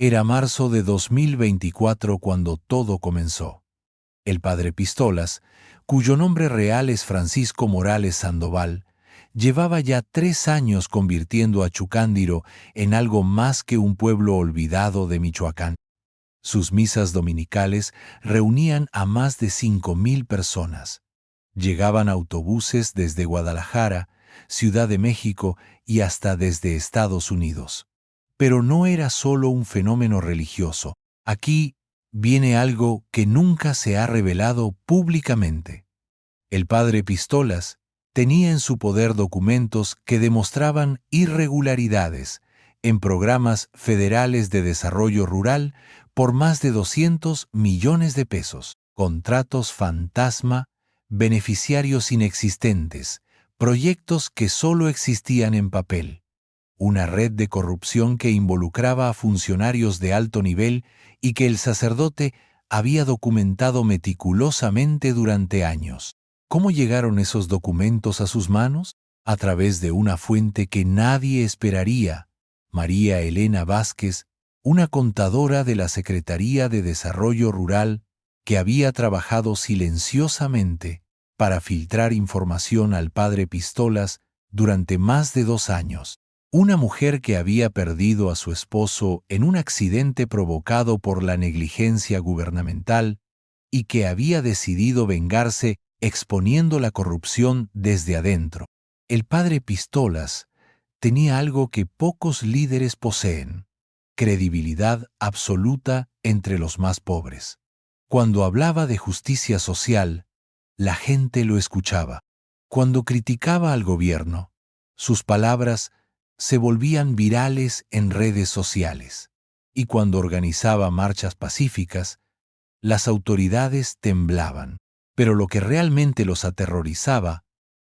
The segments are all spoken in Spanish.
Era marzo de 2024 cuando todo comenzó. El padre Pistolas, cuyo nombre real es Francisco Morales Sandoval, llevaba ya 3 años convirtiendo a Chucándiro en algo más que un pueblo olvidado de Michoacán. Sus misas dominicales reunían a más de 5,000 personas. Llegaban autobuses desde Guadalajara, Ciudad de México y hasta desde Estados Unidos. Pero no era solo un fenómeno religioso. Aquí viene algo que nunca se ha revelado públicamente. El padre Pistolas tenía en su poder documentos que demostraban irregularidades en programas federales de desarrollo rural por más de 200 millones de pesos, contratos fantasma, beneficiarios inexistentes, proyectos que solo existían en papel, una red de corrupción que involucraba a funcionarios de alto nivel y que el sacerdote había documentado meticulosamente durante años. ¿Cómo llegaron esos documentos a sus manos? A través de una fuente que nadie esperaría, María Elena Vázquez, una contadora de la Secretaría de Desarrollo Rural que había trabajado silenciosamente para filtrar información al padre Pistolas durante más de 2 años. Una mujer que había perdido a su esposo en un accidente provocado por la negligencia gubernamental y que había decidido vengarse exponiendo la corrupción desde adentro. El padre Pistolas tenía algo que pocos líderes poseen: credibilidad absoluta entre los más pobres. Cuando hablaba de justicia social, la gente lo escuchaba. Cuando criticaba al gobierno, sus palabras se volvían virales en redes sociales. Y cuando organizaba marchas pacíficas, las autoridades temblaban. Pero lo que realmente los aterrorizaba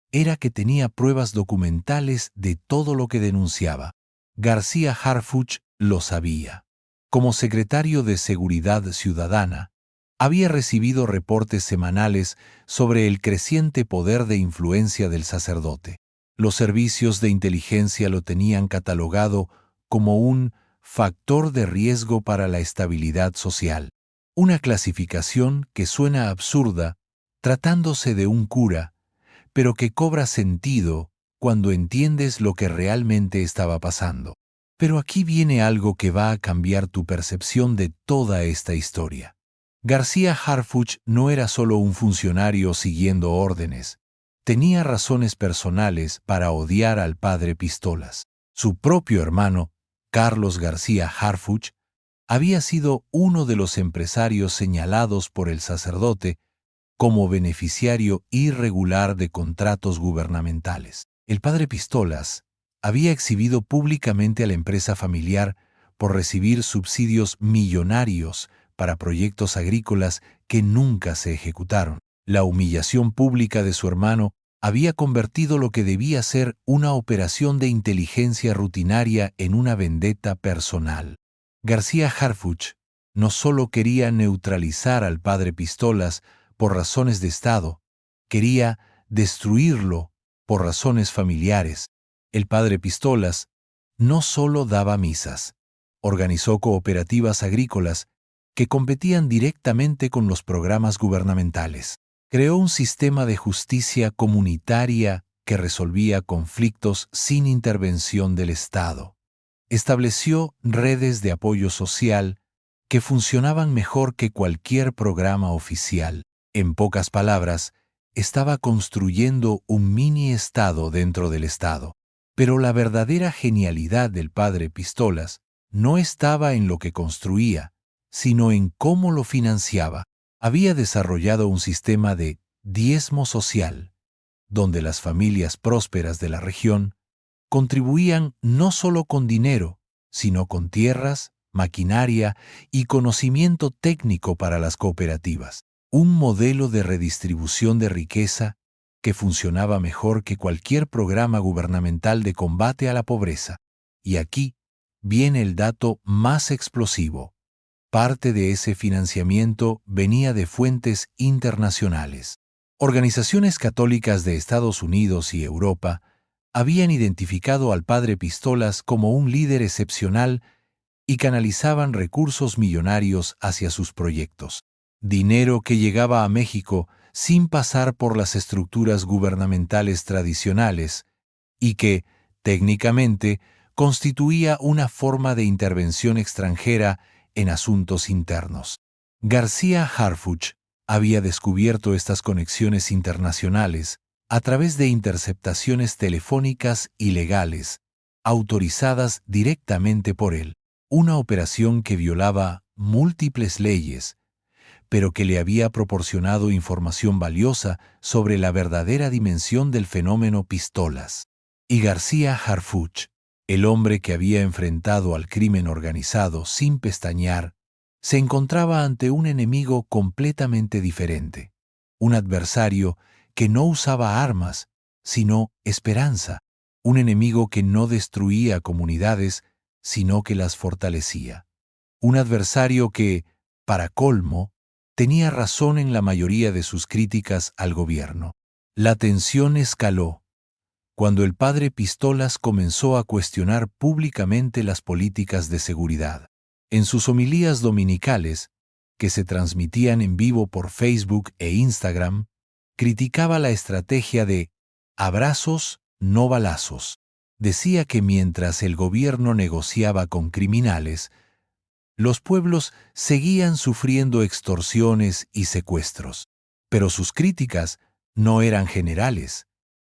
era que tenía pruebas documentales de todo lo que denunciaba. García Harfuch lo sabía. Como secretario de Seguridad Ciudadana, había recibido reportes semanales sobre el creciente poder de influencia del sacerdote. Los servicios de inteligencia lo tenían catalogado como un factor de riesgo para la estabilidad social. Una clasificación que suena absurda tratándose de un cura, pero que cobra sentido cuando entiendes lo que realmente estaba pasando. Pero aquí viene algo que va a cambiar tu percepción de toda esta historia. García Harfuch no era solo un funcionario siguiendo órdenes. Tenía razones personales para odiar al padre Pistolas. Su propio hermano, Carlos García Harfuch, había sido uno de los empresarios señalados por el sacerdote como beneficiario irregular de contratos gubernamentales. El padre Pistolas había exhibido públicamente a la empresa familiar por recibir subsidios millonarios para proyectos agrícolas que nunca se ejecutaron. La humillación pública de su hermano había convertido lo que debía ser una operación de inteligencia rutinaria en una vendetta personal. García Harfuch no solo quería neutralizar al padre Pistolas por razones de Estado, quería destruirlo por razones familiares. El padre Pistolas no solo daba misas, organizó cooperativas agrícolas que competían directamente con los programas gubernamentales. Creó un sistema de justicia comunitaria que resolvía conflictos sin intervención del Estado. Estableció redes de apoyo social que funcionaban mejor que cualquier programa oficial. En pocas palabras, estaba construyendo un mini Estado dentro del Estado. Pero la verdadera genialidad del padre Pistolas no estaba en lo que construía, sino en cómo lo financiaba. Había desarrollado un sistema de diezmo social, donde las familias prósperas de la región contribuían no solo con dinero, sino con tierras, maquinaria y conocimiento técnico para las cooperativas. Un modelo de redistribución de riqueza que funcionaba mejor que cualquier programa gubernamental de combate a la pobreza. Y aquí viene el dato más explosivo. Parte de ese financiamiento venía de fuentes internacionales. Organizaciones católicas de Estados Unidos y Europa habían identificado al padre Pistolas como un líder excepcional y canalizaban recursos millonarios hacia sus proyectos. Dinero que llegaba a México sin pasar por las estructuras gubernamentales tradicionales y que, técnicamente, constituía una forma de intervención extranjera en asuntos internos. García Harfuch había descubierto estas conexiones internacionales a través de interceptaciones telefónicas ilegales, autorizadas directamente por él, una operación que violaba múltiples leyes, pero que le había proporcionado información valiosa sobre la verdadera dimensión del fenómeno pistolas. Y García Harfuch, el hombre que había enfrentado al crimen organizado sin pestañear, se encontraba ante un enemigo completamente diferente, un adversario que no usaba armas, sino esperanza, un enemigo que no destruía comunidades, sino que las fortalecía, un adversario que, para colmo, tenía razón en la mayoría de sus críticas al gobierno. La tensión escaló cuando el padre Pistolas comenzó a cuestionar públicamente las políticas de seguridad. En sus homilías dominicales, que se transmitían en vivo por Facebook e Instagram, criticaba la estrategia de abrazos, no balazos. Decía que mientras el gobierno negociaba con criminales, los pueblos seguían sufriendo extorsiones y secuestros. Pero sus críticas no eran generales,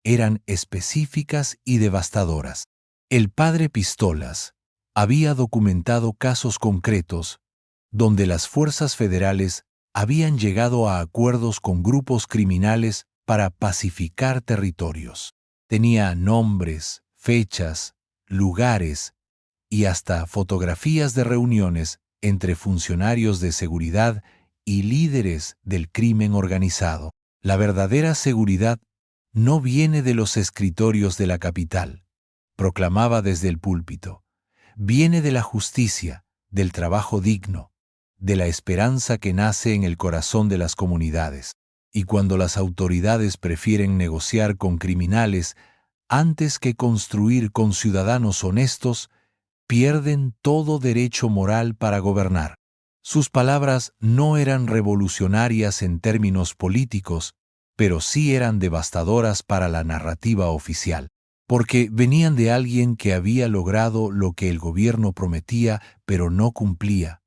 eran específicas y devastadoras. El padre Pistolas había documentado casos concretos donde las fuerzas federales habían llegado a acuerdos con grupos criminales para pacificar territorios. Tenía nombres, fechas, lugares y hasta fotografías de reuniones entre funcionarios de seguridad y líderes del crimen organizado. La verdadera seguridad no viene de los escritorios de la capital, proclamaba desde el púlpito. Viene de la justicia, del trabajo digno, de la esperanza que nace en el corazón de las comunidades. Y cuando las autoridades prefieren negociar con criminales antes que construir con ciudadanos honestos, pierden todo derecho moral para gobernar. Sus palabras no eran revolucionarias en términos políticos, pero sí eran devastadoras para la narrativa oficial, porque venían de alguien que había logrado lo que el gobierno prometía, pero no cumplía: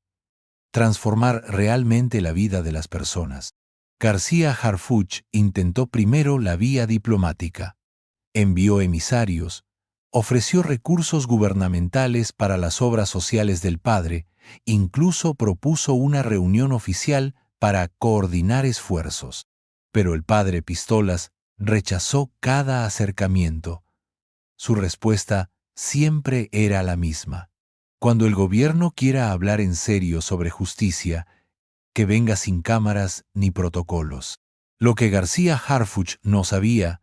transformar realmente la vida de las personas. García Harfuch intentó primero la vía diplomática. Envió emisarios, ofreció recursos gubernamentales para las obras sociales del padre, incluso propuso una reunión oficial para coordinar esfuerzos. Pero el padre Pistolas rechazó cada acercamiento. Su respuesta siempre era la misma: cuando el gobierno quiera hablar en serio sobre justicia, que venga sin cámaras ni protocolos. Lo que García Harfuch no sabía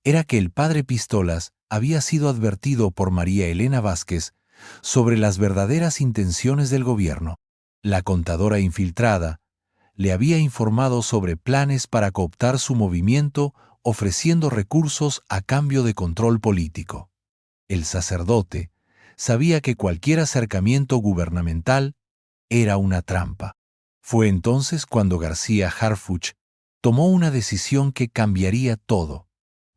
era que el padre Pistolas había sido advertido por María Elena Vázquez sobre las verdaderas intenciones del gobierno. La contadora infiltrada le había informado sobre planes para cooptar su movimiento, ofreciendo recursos a cambio de control político. El sacerdote sabía que cualquier acercamiento gubernamental era una trampa. Fue entonces cuando García Harfuch tomó una decisión que cambiaría todo.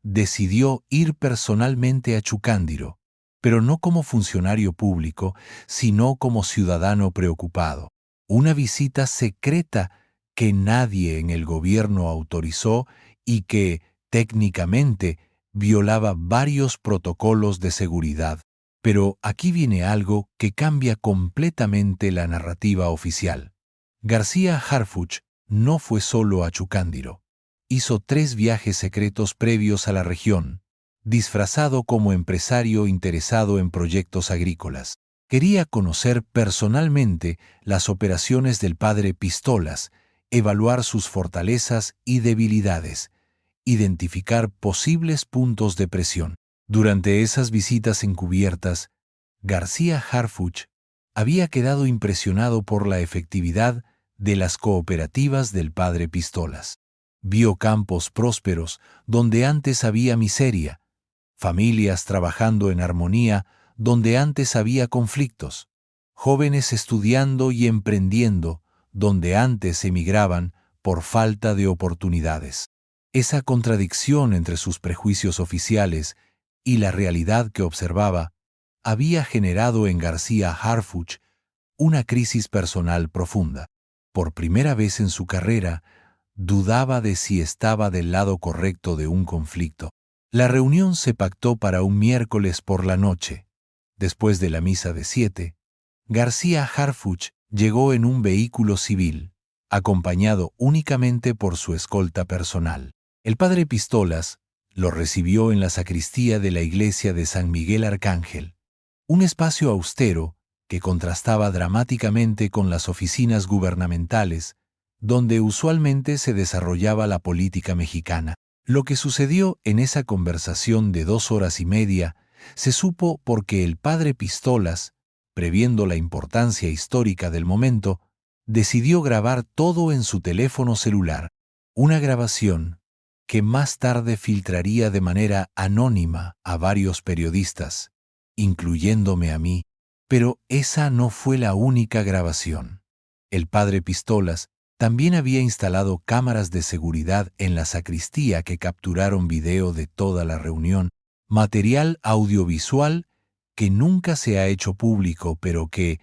Decidió ir personalmente a Chucándiro, pero no como funcionario público, sino como ciudadano preocupado. Una visita secreta que nadie en el gobierno autorizó y que, técnicamente, violaba varios protocolos de seguridad. Pero aquí viene algo que cambia completamente la narrativa oficial. García Harfuch no fue solo a Chucándiro. Hizo 3 viajes secretos previos a la región, disfrazado como empresario interesado en proyectos agrícolas. Quería conocer personalmente las operaciones del padre Pistolas, evaluar sus fortalezas y debilidades, identificar posibles puntos de presión. Durante esas visitas encubiertas, García Harfuch había quedado impresionado por la efectividad de las cooperativas del padre Pistolas. Vio campos prósperos donde antes había miseria, familias trabajando en armonía donde antes había conflictos. jóvenes estudiando y emprendiendo donde antes emigraban por falta de oportunidades. Esa contradicción entre sus prejuicios oficiales y la realidad que observaba había generado en García Harfuch una crisis personal profunda. Por primera vez en su carrera, dudaba de si estaba del lado correcto de un conflicto. La reunión se pactó para un miércoles por la noche. Después de la misa de 7, García Harfuch llegó en un vehículo civil, acompañado únicamente por su escolta personal. El padre Pistolas lo recibió en la sacristía de la iglesia de San Miguel Arcángel, un espacio austero que contrastaba dramáticamente con las oficinas gubernamentales, donde usualmente se desarrollaba la política mexicana. Lo que sucedió en esa conversación de 2 horas y media se supo porque el padre Pistolas, previendo la importancia histórica del momento, decidió grabar todo en su teléfono celular, una grabación que más tarde filtraría de manera anónima a varios periodistas, incluyéndome a mí, pero esa no fue la única grabación. El padre Pistolas también había instalado cámaras de seguridad en la sacristía que capturaron video de toda la reunión, material audiovisual que nunca se ha hecho público, pero que,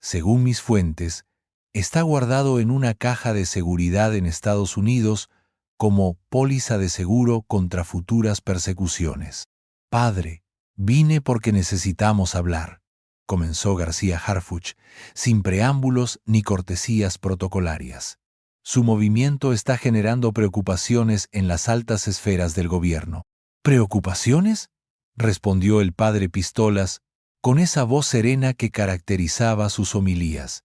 según mis fuentes, está guardado en una caja de seguridad en Estados Unidos como póliza de seguro contra futuras persecuciones. Padre, vine porque necesitamos hablar, comenzó García Harfuch, sin preámbulos ni cortesías protocolarias. Su movimiento está generando preocupaciones en las altas esferas del gobierno. ¿Preocupaciones?, respondió el padre Pistolas con esa voz serena que caracterizaba sus homilías.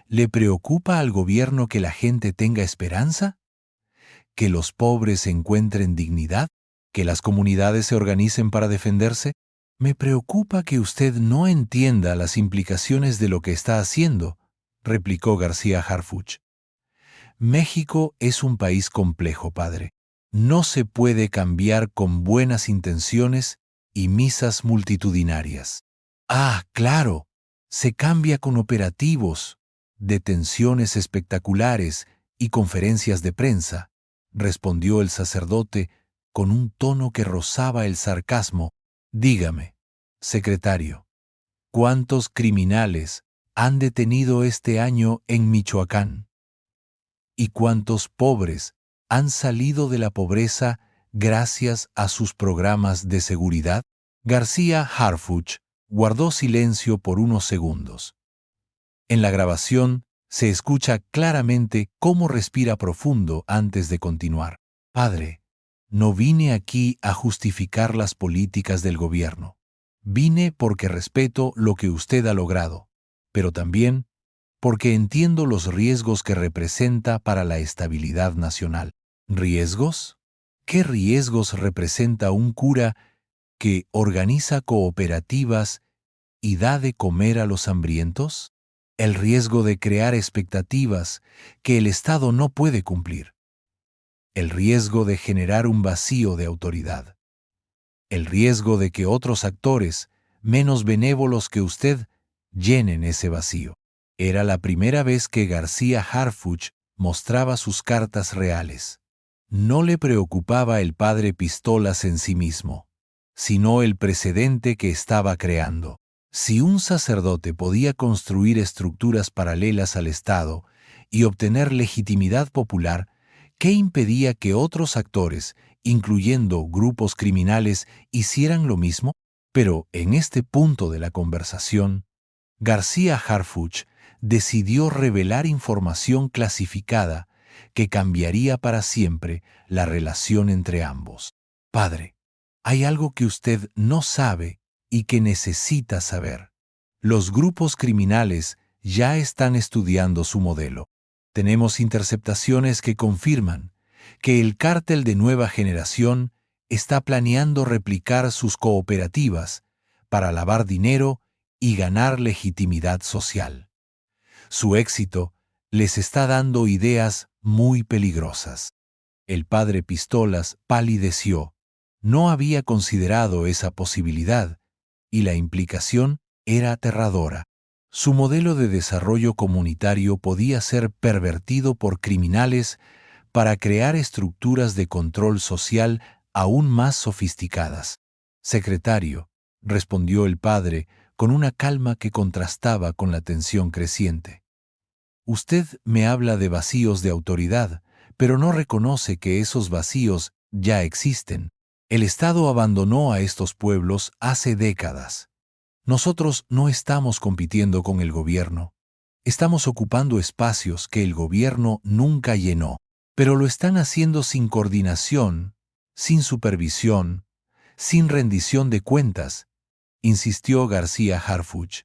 ¿Le preocupa al gobierno que la gente tenga esperanza? ¿Que los pobres encuentren dignidad? ¿Que las comunidades se organicen para defenderse? Me preocupa que usted no entienda las implicaciones de lo que está haciendo, replicó García Harfuch. México es un país complejo, padre. No se puede cambiar con buenas intenciones y misas multitudinarias. Ah, claro, se cambia con operativos, detenciones espectaculares y conferencias de prensa, respondió el sacerdote con un tono que rozaba el sarcasmo. Dígame, secretario, ¿cuántos criminales han detenido este año en Michoacán? ¿Y cuántos pobres han salido de la pobreza gracias a sus programas de seguridad? García Harfuch guardó silencio por unos segundos. En la grabación se escucha claramente cómo respira profundo antes de continuar. Padre, no vine aquí a justificar las políticas del gobierno. Vine porque respeto lo que usted ha logrado, pero también porque entiendo los riesgos que representa para la estabilidad nacional. ¿Riesgos? ¿Qué riesgos representa un cura que organiza cooperativas y da de comer a los hambrientos? El riesgo de crear expectativas que el Estado no puede cumplir. El riesgo de generar un vacío de autoridad. El riesgo de que otros actores, menos benévolos que usted, llenen ese vacío. Era la primera vez que García Harfuch mostraba sus cartas reales. No le preocupaba el padre Pistolas en sí mismo, sino el precedente que estaba creando. Si un sacerdote podía construir estructuras paralelas al Estado y obtener legitimidad popular, ¿qué impedía que otros actores, incluyendo grupos criminales, hicieran lo mismo? Pero en este punto de la conversación, García Harfuch decidió revelar información clasificada que cambiaría para siempre la relación entre ambos. Padre, hay algo que usted no sabe y que necesita saber. Los grupos criminales ya están estudiando su modelo. Tenemos interceptaciones que confirman que el cártel de Nueva Generación está planeando replicar sus cooperativas para lavar dinero y ganar legitimidad social. Su éxito les está dando ideas muy peligrosas. El padre Pistolas palideció. No había considerado esa posibilidad, y la implicación era aterradora. Su modelo de desarrollo comunitario podía ser pervertido por criminales para crear estructuras de control social aún más sofisticadas. Secretario, respondió el padre con una calma que contrastaba con la tensión creciente. Usted me habla de vacíos de autoridad, pero no reconoce que esos vacíos ya existen. El Estado abandonó a estos pueblos hace décadas. Nosotros no estamos compitiendo con el gobierno. Estamos ocupando espacios que el gobierno nunca llenó, pero lo están haciendo sin coordinación, sin supervisión, sin rendición de cuentas, insistió García Harfuch.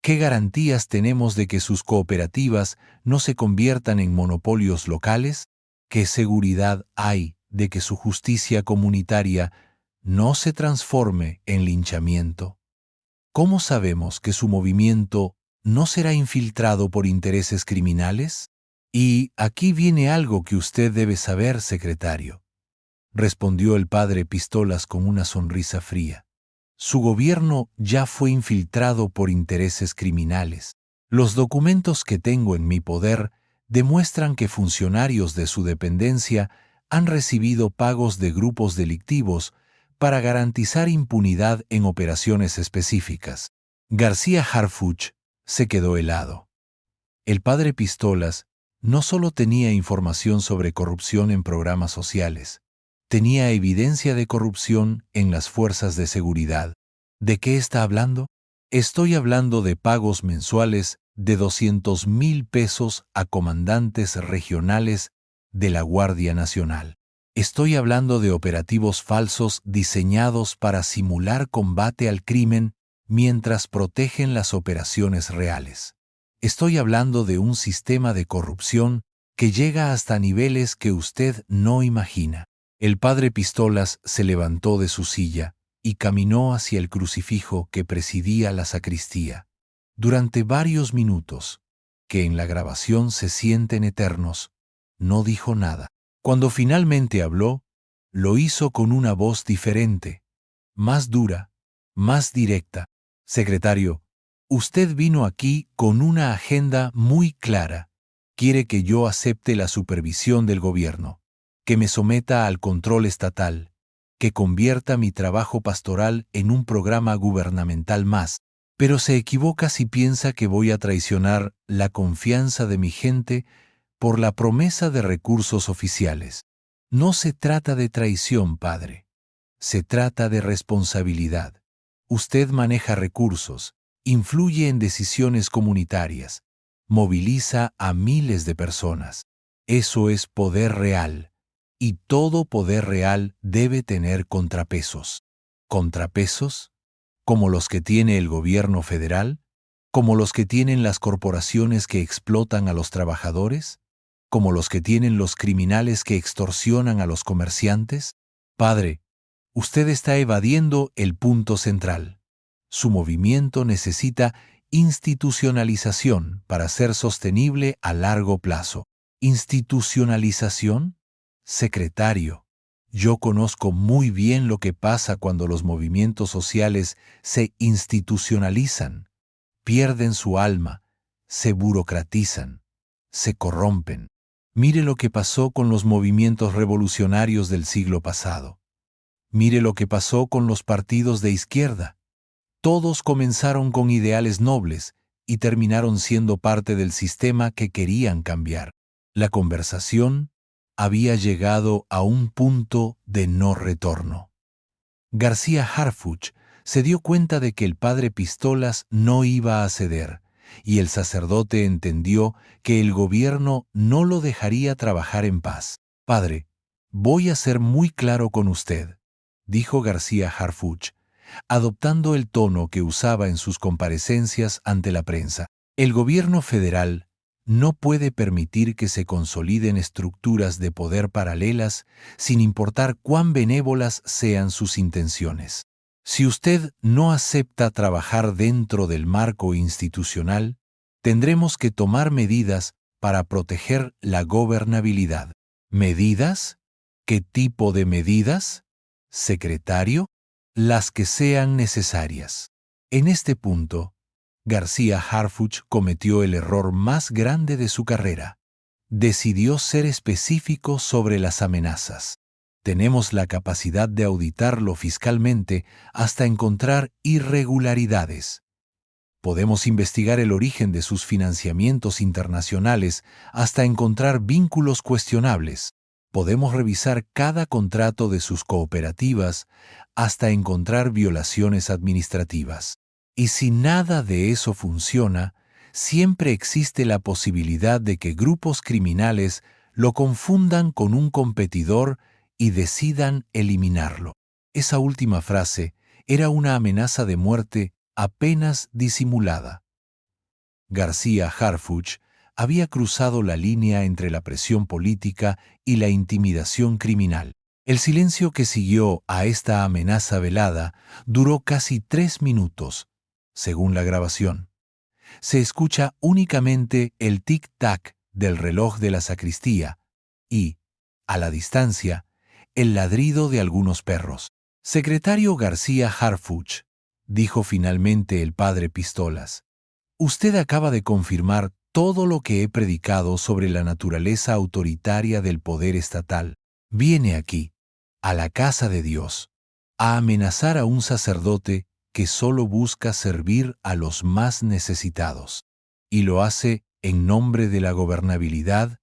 ¿Qué garantías tenemos de que sus cooperativas no se conviertan en monopolios locales? ¿Qué seguridad hay de que su justicia comunitaria no se transforme en linchamiento? ¿Cómo sabemos que su movimiento no será infiltrado por intereses criminales? Y aquí viene algo que usted debe saber, secretario, respondió el padre Pistolas con una sonrisa fría. Su gobierno ya fue infiltrado por intereses criminales. Los documentos que tengo en mi poder demuestran que funcionarios de su dependencia han recibido pagos de grupos delictivos para garantizar impunidad en operaciones específicas. García Harfuch se quedó helado. El padre Pistolas no solo tenía información sobre corrupción en programas sociales, tenía evidencia de corrupción en las fuerzas de seguridad. ¿De qué está hablando? Estoy hablando de pagos mensuales de 200,000 pesos a comandantes regionales de la Guardia Nacional. Estoy hablando de operativos falsos diseñados para simular combate al crimen mientras protegen las operaciones reales. Estoy hablando de un sistema de corrupción que llega hasta niveles que usted no imagina. El padre Pistolas se levantó de su silla y caminó hacia el crucifijo que presidía la sacristía. Durante varios minutos, que en la grabación se sienten eternos, no dijo nada. Cuando finalmente habló, lo hizo con una voz diferente, más dura, más directa. Secretario, usted vino aquí con una agenda muy clara. Quiere que yo acepte la supervisión del gobierno, que me someta al control estatal, que convierta mi trabajo pastoral en un programa gubernamental más, pero se equivoca si piensa que voy a traicionar la confianza de mi gente por la promesa de recursos oficiales. No se trata de traición, padre. Se trata de responsabilidad. Usted maneja recursos, influye en decisiones comunitarias, moviliza a miles de personas. Eso es poder real. Y todo poder real debe tener contrapesos. ¿Contrapesos? ¿Como los que tiene el gobierno federal? ¿Como los que tienen las corporaciones que explotan a los trabajadores? ¿Como los que tienen los criminales que extorsionan a los comerciantes? Padre, usted está evadiendo el punto central. Su movimiento necesita institucionalización para ser sostenible a largo plazo. ¿Institucionalización? Secretario, yo conozco muy bien lo que pasa cuando los movimientos sociales se institucionalizan, pierden su alma, se burocratizan, se corrompen. Mire lo que pasó con los movimientos revolucionarios del siglo pasado. Mire lo que pasó con los partidos de izquierda. Todos comenzaron con ideales nobles y terminaron siendo parte del sistema que querían cambiar. La conversación había llegado a un punto de no retorno. García Harfuch se dio cuenta de que el padre Pistolas no iba a ceder, y el sacerdote entendió que el gobierno no lo dejaría trabajar en paz. Padre, voy a ser muy claro con usted, dijo García Harfuch, adoptando el tono que usaba en sus comparecencias ante la prensa. El gobierno federal no puede permitir que se consoliden estructuras de poder paralelas sin importar cuán benévolas sean sus intenciones. Si usted no acepta trabajar dentro del marco institucional, tendremos que tomar medidas para proteger la gobernabilidad. ¿Medidas? ¿Qué tipo de medidas? Secretario, las que sean necesarias. En este punto, García Harfuch cometió el error más grande de su carrera. Decidió ser específico sobre las amenazas. Tenemos la capacidad de auditarlo fiscalmente hasta encontrar irregularidades. Podemos investigar el origen de sus financiamientos internacionales hasta encontrar vínculos cuestionables. Podemos revisar cada contrato de sus cooperativas hasta encontrar violaciones administrativas. Y si nada de eso funciona, siempre existe la posibilidad de que grupos criminales lo confundan con un competidor y decidan eliminarlo. Esa última frase era una amenaza de muerte apenas disimulada. García Harfuch había cruzado la línea entre la presión política y la intimidación criminal. El silencio que siguió a esta amenaza velada duró casi 3 minutos, según la grabación. Se escucha únicamente el tic-tac del reloj de la sacristía y, a la distancia, el ladrido de algunos perros. Secretario García Harfuch, dijo finalmente el padre Pistolas, usted acaba de confirmar todo lo que he predicado sobre la naturaleza autoritaria del poder estatal. Viene aquí, a la casa de Dios, a amenazar a un sacerdote que solo busca servir a los más necesitados. Y lo hace en nombre de la gobernabilidad,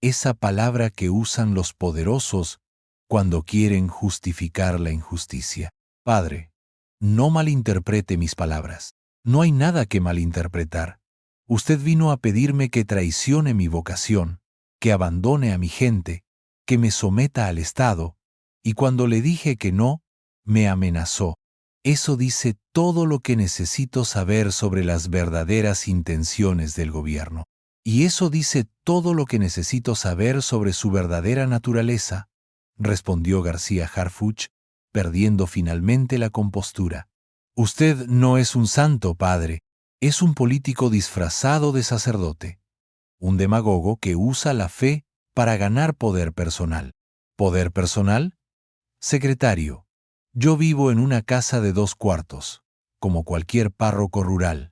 esa palabra que usan los poderosos cuando quieren justificar la injusticia. Padre, no malinterprete mis palabras. No hay nada que malinterpretar. Usted vino a pedirme que traicione mi vocación, que abandone a mi gente, que me someta al Estado, y cuando le dije que no, me amenazó. Eso dice todo lo que necesito saber sobre las verdaderas intenciones del gobierno. Y eso dice todo lo que necesito saber sobre su verdadera naturaleza, respondió García Harfuch, perdiendo finalmente la compostura. Usted no es un santo, padre, es un político disfrazado de sacerdote, un demagogo que usa la fe para ganar poder personal. ¿Poder personal? Secretario, yo vivo en una casa de 2 cuartos, como cualquier párroco rural.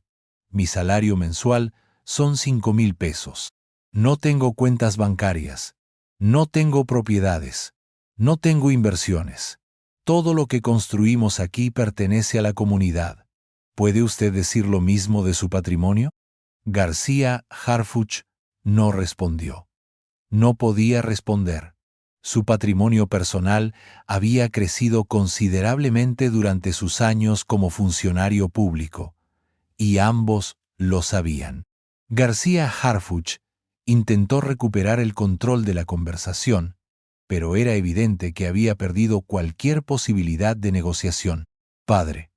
Mi salario mensual son 5,000 pesos. No tengo cuentas bancarias, no tengo propiedades, no tengo inversiones. Todo lo que construimos aquí pertenece a la comunidad. ¿Puede usted decir lo mismo de su patrimonio? García Harfuch no respondió. No podía responder. Su patrimonio personal había crecido considerablemente durante sus años como funcionario público, y ambos lo sabían. García Harfuch intentó recuperar el control de la conversación, pero era evidente que había perdido cualquier posibilidad de negociación. Padre,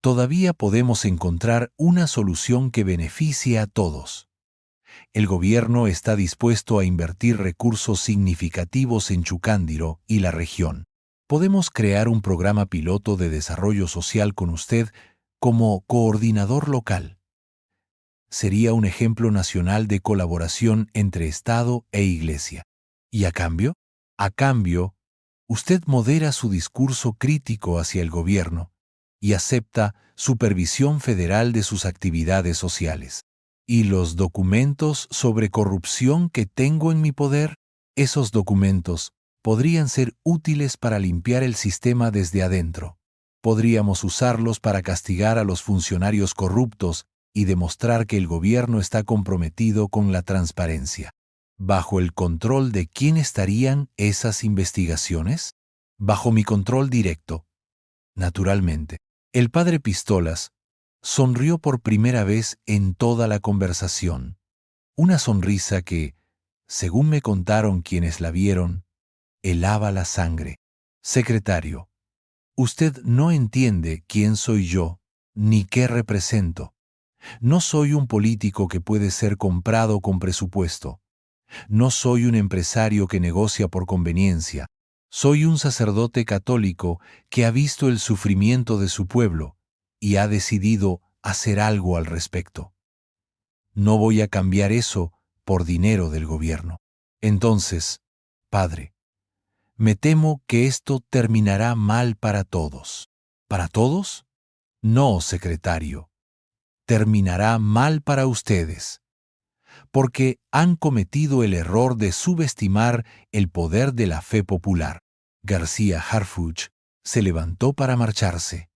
todavía podemos encontrar una solución que beneficie a todos. El gobierno está dispuesto a invertir recursos significativos en Chucándiro y la región. Podemos crear un programa piloto de desarrollo social con usted como coordinador local. Sería un ejemplo nacional de colaboración entre Estado e Iglesia. ¿Y a cambio? A cambio, usted modera su discurso crítico hacia el gobierno y acepta supervisión federal de sus actividades sociales. ¿Y los documentos sobre corrupción que tengo en mi poder? Esos documentos podrían ser útiles para limpiar el sistema desde adentro. Podríamos usarlos para castigar a los funcionarios corruptos y demostrar que el gobierno está comprometido con la transparencia. ¿Bajo el control de quién estarían esas investigaciones? Bajo mi control directo. Naturalmente. El padre Pistolas sonrió por primera vez en toda la conversación. Una sonrisa que, según me contaron quienes la vieron, helaba la sangre. Secretario, usted no entiende quién soy yo ni qué represento. No soy un político que puede ser comprado con presupuesto. No soy un empresario que negocia por conveniencia. Soy un sacerdote católico que ha visto el sufrimiento de su pueblo y ha decidido hacer algo al respecto. No voy a cambiar eso por dinero del gobierno. Entonces, padre, me temo que esto terminará mal para todos. ¿Para todos? No, secretario. terminará mal para ustedes, porque han cometido el error de subestimar el poder de la fe popular. García Harfuch se levantó para marcharse,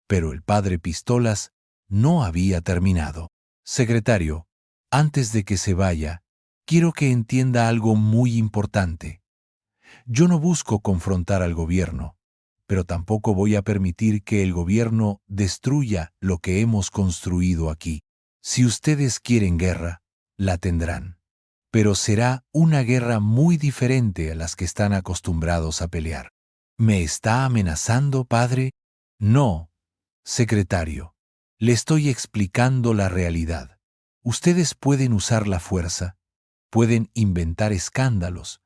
pero el padre Pistolas no había terminado. Secretario, antes de que se vaya, quiero que entienda algo muy importante. Yo no busco confrontar al gobierno, pero tampoco voy a permitir que el gobierno destruya lo que hemos construido aquí. Si ustedes quieren guerra, la tendrán, pero será una guerra muy diferente a las que están acostumbrados a pelear. ¿Me está amenazando, padre? No, secretario. Le estoy explicando la realidad. Ustedes pueden usar la fuerza, pueden inventar escándalos,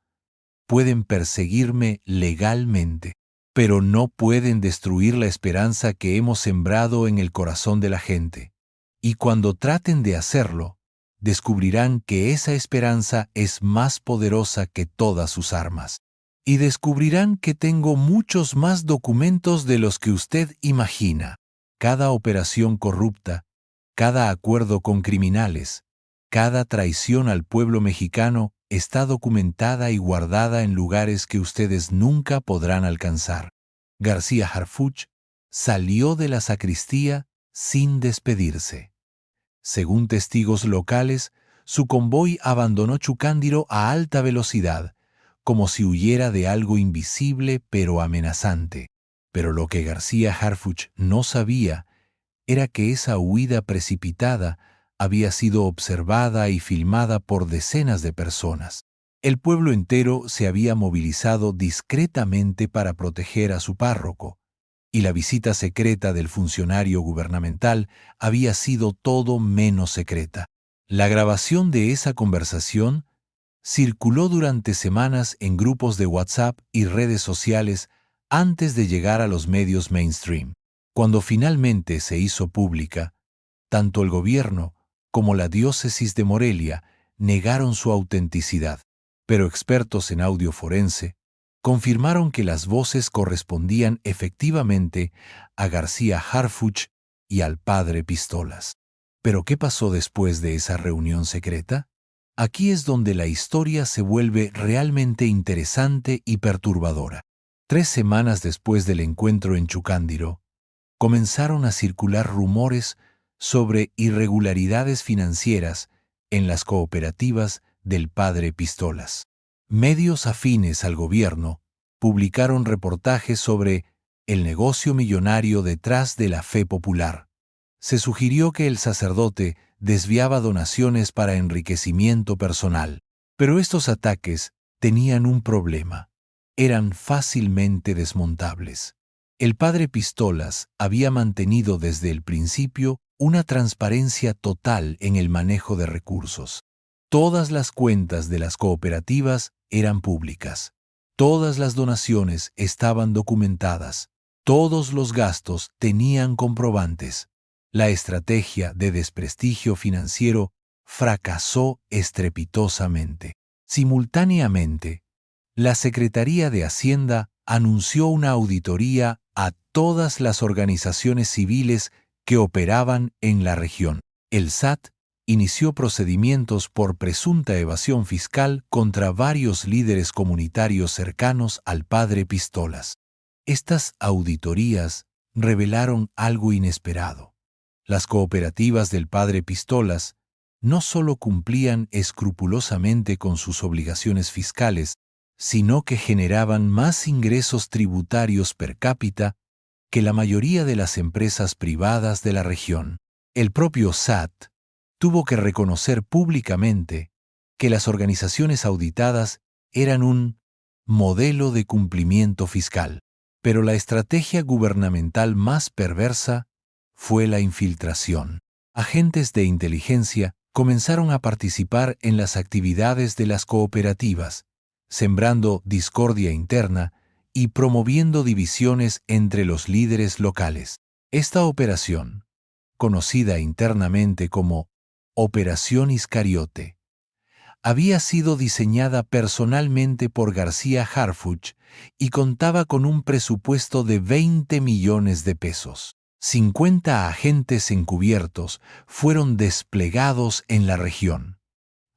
pueden perseguirme legalmente, pero no pueden destruir la esperanza que hemos sembrado en el corazón de la gente. Y cuando traten de hacerlo, descubrirán que esa esperanza es más poderosa que todas sus armas. Y descubrirán que tengo muchos más documentos de los que usted imagina. Cada operación corrupta, cada acuerdo con criminales, cada traición al pueblo mexicano está documentada y guardada en lugares que ustedes nunca podrán alcanzar. García Harfuch salió de la sacristía sin despedirse. Según testigos locales, su convoy abandonó Chucándiro a alta velocidad, como si huyera de algo invisible pero amenazante. Pero lo que García Harfuch no sabía era que esa huida precipitada había sido observada y filmada por decenas de personas. El pueblo entero se había movilizado discretamente para proteger a su párroco, y la visita secreta del funcionario gubernamental había sido todo menos secreta. La grabación de esa conversación circuló durante semanas en grupos de WhatsApp y redes sociales antes de llegar a los medios mainstream. Cuando finalmente se hizo pública, tanto el gobierno como la diócesis de Morelia negaron su autenticidad, pero expertos en audio forense confirmaron que las voces correspondían efectivamente a García Harfuch y al padre Pistolas. ¿Pero qué pasó después de esa reunión secreta? Aquí es donde la historia se vuelve realmente interesante y perturbadora. 3 semanas después del encuentro en Chucándiro, comenzaron a circular rumores sobre irregularidades financieras en las cooperativas del padre Pistolas. Medios afines al gobierno publicaron reportajes sobre el negocio millonario detrás de la fe popular. Se sugirió que el sacerdote desviaba donaciones para enriquecimiento personal, pero estos ataques tenían un problema. Eran fácilmente desmontables. El padre Pistolas había mantenido desde el principio una transparencia total en el manejo de recursos. Todas las cuentas de las cooperativas eran públicas. Todas las donaciones estaban documentadas. Todos los gastos tenían comprobantes. La estrategia de desprestigio financiero fracasó estrepitosamente. Simultáneamente, la Secretaría de Hacienda anunció una auditoría a todas las organizaciones civiles que operaban en la región. El SAT inició procedimientos por presunta evasión fiscal contra varios líderes comunitarios cercanos al padre Pistolas. Estas auditorías revelaron algo inesperado. Las cooperativas del padre Pistolas no solo cumplían escrupulosamente con sus obligaciones fiscales, sino que generaban más ingresos tributarios per cápita que la mayoría de las empresas privadas de la región. El propio SAT tuvo que reconocer públicamente que las organizaciones auditadas eran un modelo de cumplimiento fiscal. Pero la estrategia gubernamental más perversa fue la infiltración. Agentes de inteligencia comenzaron a participar en las actividades de las cooperativas, sembrando discordia interna y promoviendo divisiones entre los líderes locales. Esta operación, conocida internamente como Operación Iscariote, había sido diseñada personalmente por García Harfuch y contaba con un presupuesto de 20 millones de pesos. 50 agentes encubiertos fueron desplegados en la región,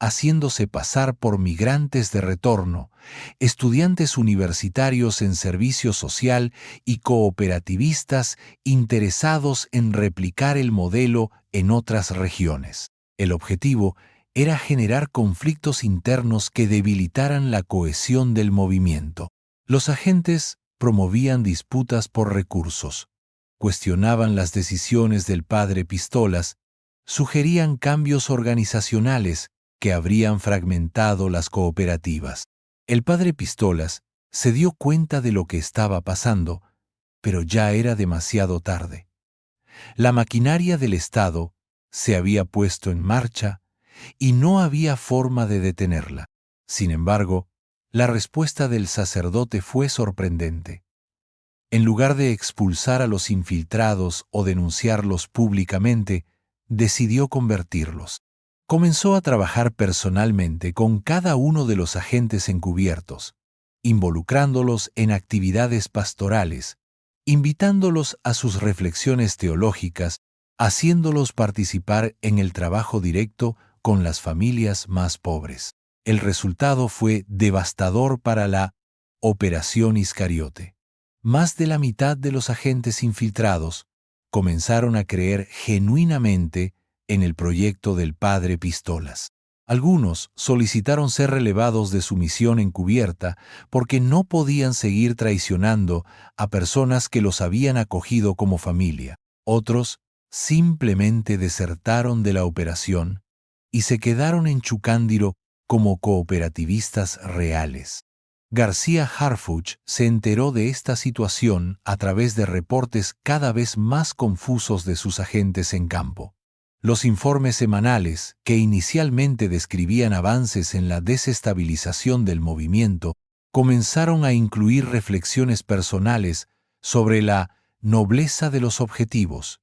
haciéndose pasar por migrantes de retorno, estudiantes universitarios en servicio social y cooperativistas interesados en replicar el modelo en otras regiones. El objetivo era generar conflictos internos que debilitaran la cohesión del movimiento. Los agentes promovían disputas por recursos, cuestionaban las decisiones del padre Pistolas, sugerían cambios organizacionales que habrían fragmentado las cooperativas. El padre Pistolas se dio cuenta de lo que estaba pasando, pero ya era demasiado tarde. La maquinaria del Estado se había puesto en marcha y no había forma de detenerla. Sin embargo, la respuesta del sacerdote fue sorprendente. En lugar de expulsar a los infiltrados o denunciarlos públicamente, decidió convertirlos. Comenzó a trabajar personalmente con cada uno de los agentes encubiertos, involucrándolos en actividades pastorales, invitándolos a sus reflexiones teológicas, haciéndolos participar en el trabajo directo con las familias más pobres. El resultado fue devastador para la Operación Iscariote. Más de la mitad de los agentes infiltrados comenzaron a creer genuinamente en el proyecto del padre Pistolas. Algunos solicitaron ser relevados de su misión encubierta porque no podían seguir traicionando a personas que los habían acogido como familia. Otros simplemente desertaron de la operación y se quedaron en Chucándiro como cooperativistas reales. García Harfuch se enteró de esta situación a través de reportes cada vez más confusos de sus agentes en campo. Los informes semanales, que inicialmente describían avances en la desestabilización del movimiento, comenzaron a incluir reflexiones personales sobre la nobleza de los objetivos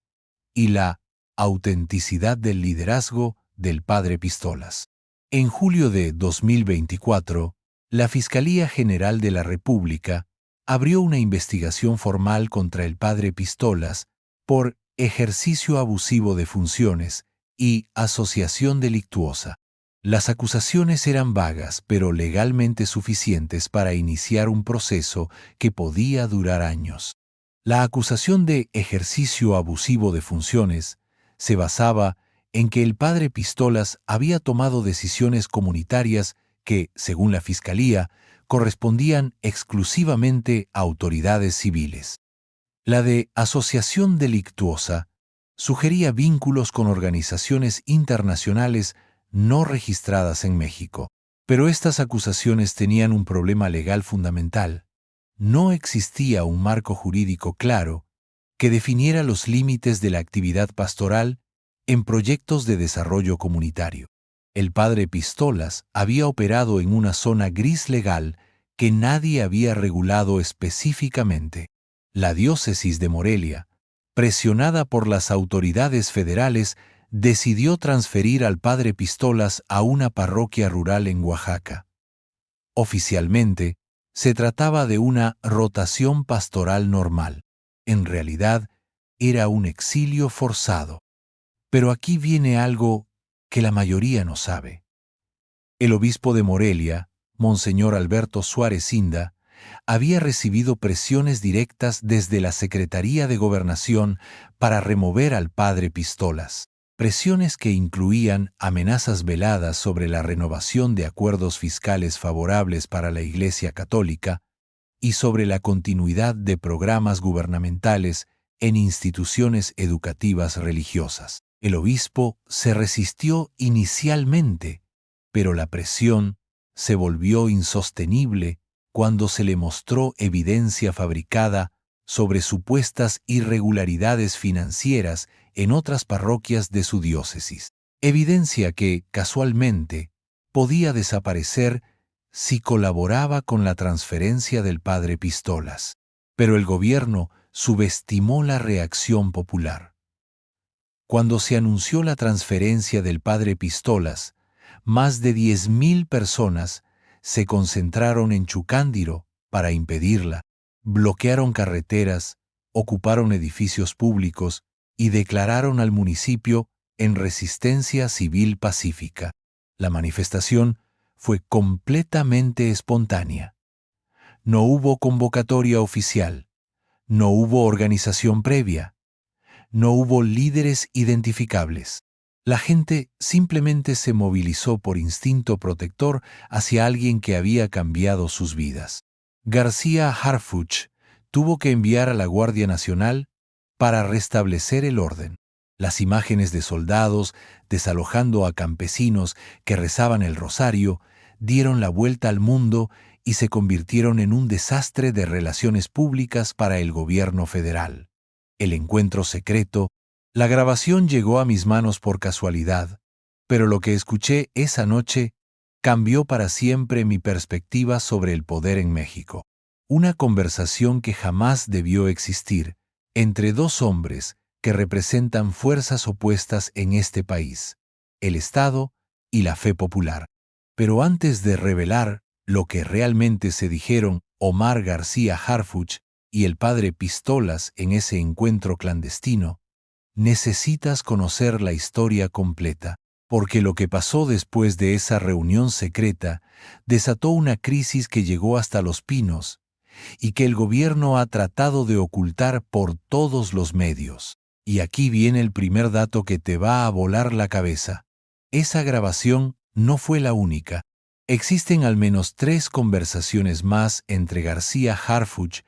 y la autenticidad del liderazgo del padre Pistolas. En julio de 2024, la Fiscalía General de la República abrió una investigación formal contra el padre Pistolas por ejercicio abusivo de funciones y asociación delictuosa. Las acusaciones eran vagas, pero legalmente suficientes para iniciar un proceso que podía durar años. La acusación de ejercicio abusivo de funciones se basaba en que el padre Pistolas había tomado decisiones comunitarias que, según la Fiscalía, correspondían exclusivamente a autoridades civiles. La de asociación delictuosa sugería vínculos con organizaciones internacionales no registradas en México. Pero estas acusaciones tenían un problema legal fundamental. No existía un marco jurídico claro que definiera los límites de la actividad pastoral en proyectos de desarrollo comunitario. El padre Pistolas había operado en una zona gris legal que nadie había regulado específicamente. La diócesis de Morelia, presionada por las autoridades federales, decidió transferir al padre Pistolas a una parroquia rural en Oaxaca. Oficialmente, se trataba de una rotación pastoral normal. En realidad, era un exilio forzado. Pero aquí viene algo que la mayoría no sabe. El obispo de Morelia, Monseñor Alberto Suárez Inda, había recibido presiones directas desde la Secretaría de Gobernación para remover al padre Pistolas. Presiones que incluían amenazas veladas sobre la renovación de acuerdos fiscales favorables para la Iglesia Católica y sobre la continuidad de programas gubernamentales en instituciones educativas religiosas. El obispo se resistió inicialmente, pero la presión se volvió insostenible cuando se le mostró evidencia fabricada sobre supuestas irregularidades financieras en otras parroquias de su diócesis. Evidencia que, casualmente, podía desaparecer si colaboraba con la transferencia del padre Pistolas. Pero el gobierno subestimó la reacción popular. Cuando se anunció la transferencia del padre Pistolas, más de 10,000 personas se concentraron en Chucándiro para impedirla, bloquearon carreteras ocuparon edificios públicos y declararon al municipio en resistencia civil pacífica. La manifestación fue completamente espontánea. No hubo convocatoria oficial, no hubo organización previa, no hubo líderes identificables. La gente simplemente se movilizó por instinto protector hacia alguien que había cambiado sus vidas. García Harfuch tuvo que enviar a la Guardia Nacional para restablecer el orden. Las imágenes de soldados desalojando a campesinos que rezaban el rosario dieron la vuelta al mundo y se convirtieron en un desastre de relaciones públicas para el gobierno federal. El encuentro secreto, la grabación llegó a mis manos por casualidad, pero lo que escuché esa noche cambió para siempre mi perspectiva sobre el poder en México. Una conversación que jamás debió existir entre dos hombres que representan fuerzas opuestas en este país, el Estado y la fe popular. Pero antes de revelar lo que realmente se dijeron Omar García Harfuch y el padre Pistolas en ese encuentro clandestino, necesitas conocer la historia completa, porque lo que pasó después de esa reunión secreta desató una crisis que llegó hasta Los Pinos y que el gobierno ha tratado de ocultar por todos los medios. Y aquí viene el primer dato que te va a volar la cabeza. Esa grabación no fue la única. Existen al menos 3 conversaciones más entre García Harfuch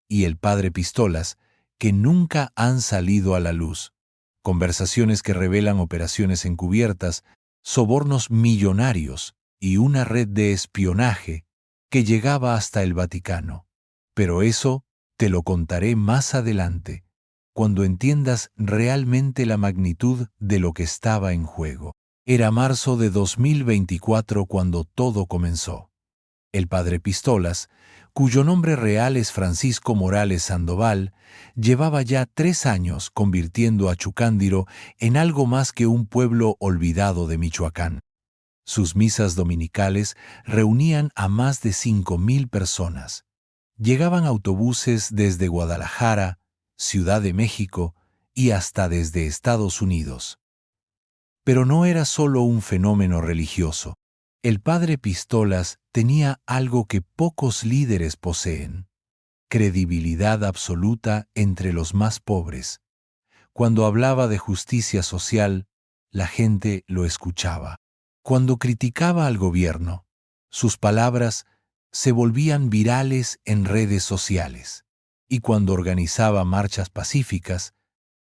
y el padre Pistolas que nunca han salido a la luz. Conversaciones que revelan operaciones encubiertas, sobornos millonarios y una red de espionaje que llegaba hasta el Vaticano. Pero eso te lo contaré más adelante, cuando entiendas realmente la magnitud de lo que estaba en juego. Era marzo de 2024 cuando todo comenzó. El padre Pistolas, cuyo nombre real es Francisco Morales Sandoval, llevaba ya 3 años convirtiendo a Chucándiro en algo más que un pueblo olvidado de Michoacán. Sus misas dominicales reunían a más de 5,000 personas. Llegaban autobuses desde Guadalajara, Ciudad de México y hasta desde Estados Unidos. Pero no era solo un fenómeno religioso. El padre Pistolas tenía algo que pocos líderes poseen: credibilidad absoluta entre los más pobres. Cuando hablaba de justicia social, la gente lo escuchaba. Cuando criticaba al gobierno, sus palabras se volvían virales en redes sociales. Y cuando organizaba marchas pacíficas,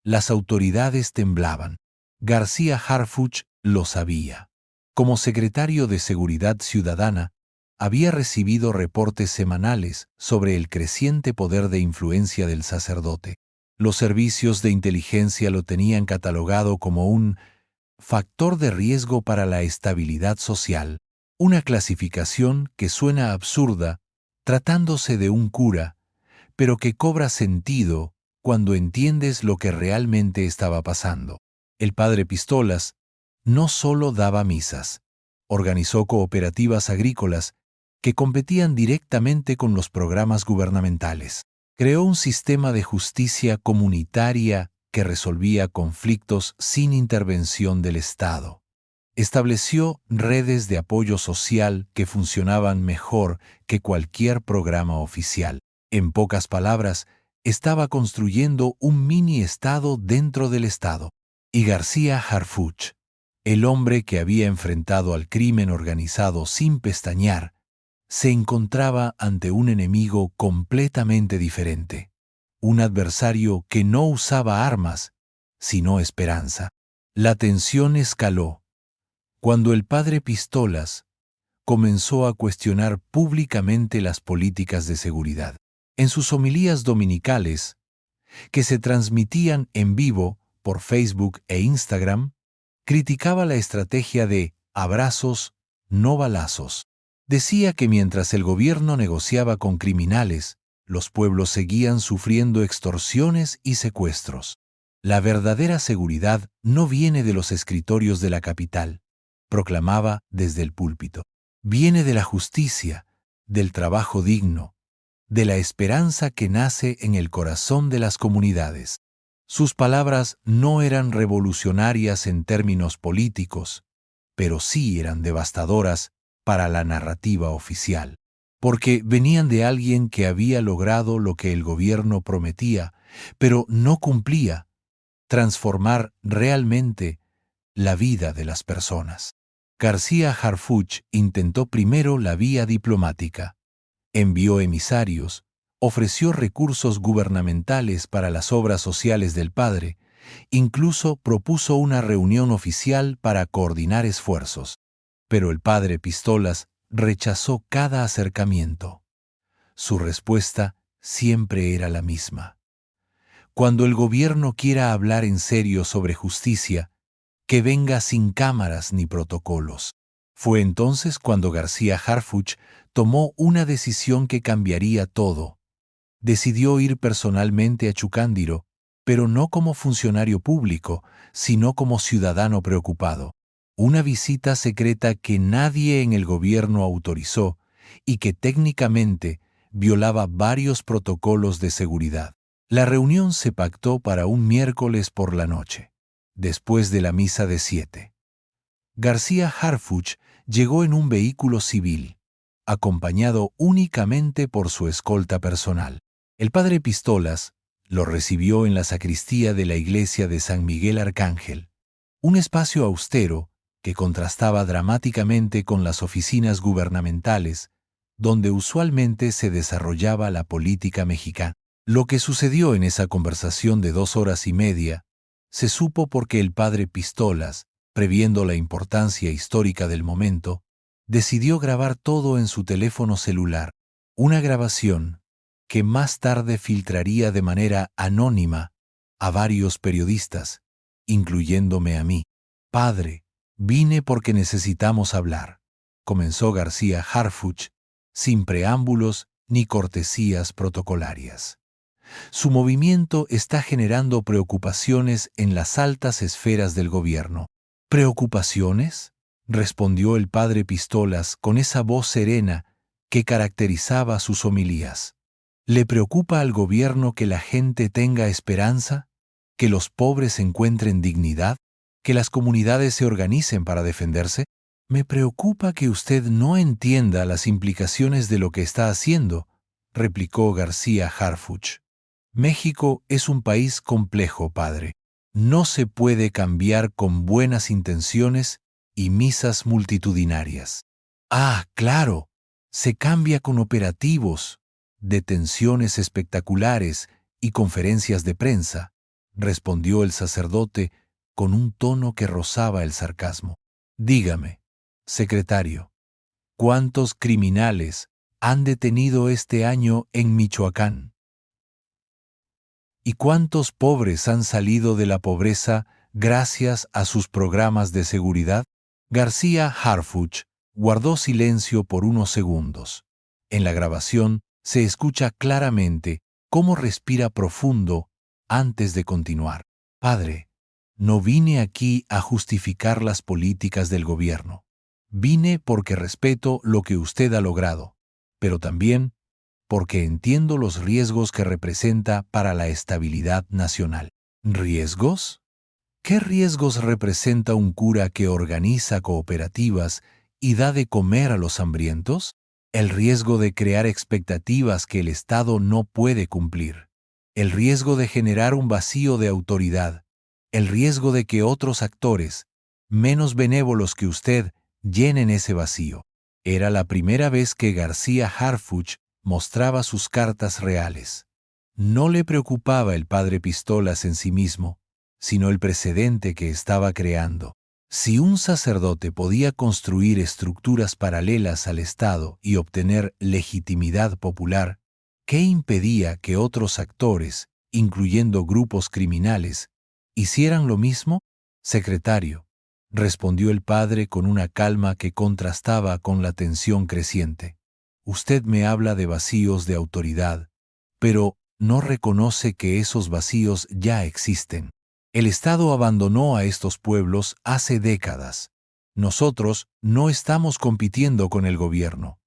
las autoridades temblaban. García Harfuch lo sabía. Como secretario de Seguridad Ciudadana, había recibido reportes semanales sobre el creciente poder de influencia del sacerdote. Los servicios de inteligencia lo tenían catalogado como un factor de riesgo para la estabilidad social, una clasificación que suena absurda tratándose de un cura, pero que cobra sentido cuando entiendes lo que realmente estaba pasando. El padre Pistolas no solo daba misas, organizó cooperativas agrícolas que competían directamente con los programas gubernamentales. Creó un sistema de justicia comunitaria que resolvía conflictos sin intervención del Estado. Estableció redes de apoyo social que funcionaban mejor que cualquier programa oficial. En pocas palabras, estaba construyendo un mini Estado dentro del Estado. Y García Harfuch, el hombre que había enfrentado al crimen organizado sin pestañear, se encontraba ante un enemigo completamente diferente, un adversario que no usaba armas, sino esperanza. La tensión escaló cuando el padre Pistolas comenzó a cuestionar públicamente las políticas de seguridad. En sus homilías dominicales, que se transmitían en vivo por Facebook e Instagram, criticaba la estrategia de abrazos, no balazos. Decía que mientras el gobierno negociaba con criminales, los pueblos seguían sufriendo extorsiones y secuestros. La verdadera seguridad no viene de los escritorios de la capital, proclamaba desde el púlpito. Viene de la justicia, del trabajo digno, de la esperanza que nace en el corazón de las comunidades. Sus palabras no eran revolucionarias en términos políticos, pero sí eran devastadoras para la narrativa oficial, porque venían de alguien que había logrado lo que el gobierno prometía, pero no cumplía: transformar realmente la vida de las personas. García Harfuch intentó primero la vía diplomática. Envió emisarios, ofreció recursos gubernamentales para las obras sociales del padre, incluso propuso una reunión oficial para coordinar esfuerzos. Pero el padre Pistolas rechazó cada acercamiento. Su respuesta siempre era la misma: cuando el gobierno quiera hablar en serio sobre justicia, que venga sin cámaras ni protocolos. Fue entonces cuando García Harfuch tomó una decisión que cambiaría todo. Decidió ir personalmente a Chucándiro, pero no como funcionario público, sino como ciudadano preocupado. Una visita secreta que nadie en el gobierno autorizó y que técnicamente violaba varios protocolos de seguridad. La reunión se pactó para un miércoles por la noche, después de la misa de 7. García Harfuch llegó en un vehículo civil, acompañado únicamente por su escolta personal. El padre Pistolas lo recibió en la sacristía de la iglesia de San Miguel Arcángel, un espacio austero que contrastaba dramáticamente con las oficinas gubernamentales, donde usualmente se desarrollaba la política mexicana. Lo que sucedió en esa conversación de 2 horas y media se supo porque el padre Pistolas, previendo la importancia histórica del momento, decidió grabar todo en su teléfono celular, una grabación que más tarde filtraría de manera anónima a varios periodistas, incluyéndome a mí. «Padre, vine porque necesitamos hablar», comenzó García Harfuch, sin preámbulos ni cortesías protocolarias. Su movimiento está generando preocupaciones en las altas esferas del gobierno. ¿Preocupaciones?, respondió el padre Pistolas con esa voz serena que caracterizaba sus homilías. ¿Le preocupa al gobierno que la gente tenga esperanza? ¿Que los pobres encuentren dignidad? ¿Que las comunidades se organicen para defenderse? Me preocupa que usted no entienda las implicaciones de lo que está haciendo, replicó García Harfuch. México es un país complejo, padre. No se puede cambiar con buenas intenciones y misas multitudinarias. Ah, claro, se cambia con operativos, detenciones espectaculares y conferencias de prensa, respondió el sacerdote con un tono que rozaba el sarcasmo. Dígame, secretario, ¿cuántos criminales han detenido este año en Michoacán? ¿Y cuántos pobres han salido de la pobreza gracias a sus programas de seguridad? García Harfuch guardó silencio por unos segundos. En la grabación se escucha claramente cómo respira profundo antes de continuar. Padre, no vine aquí a justificar las políticas del gobierno. Vine porque respeto lo que usted ha logrado, pero también porque entiendo los riesgos que representa para la estabilidad nacional. ¿Riesgos? ¿Qué riesgos representa un cura que organiza cooperativas y da de comer a los hambrientos? El riesgo de crear expectativas que el Estado no puede cumplir. El riesgo de generar un vacío de autoridad. El riesgo de que otros actores, menos benévolos que usted, llenen ese vacío. Era la primera vez que García Harfuch mostraba sus cartas reales. No le preocupaba el padre Pistolas en sí mismo, sino el precedente que estaba creando. Si un sacerdote podía construir estructuras paralelas al Estado y obtener legitimidad popular, ¿qué impedía que otros actores, incluyendo grupos criminales, hicieran lo mismo? Secretario, respondió el padre con una calma que contrastaba con la tensión creciente. Usted me habla de vacíos de autoridad, pero no reconoce que esos vacíos ya existen. El Estado abandonó a estos pueblos hace décadas. Nosotros no estamos compitiendo con el gobierno.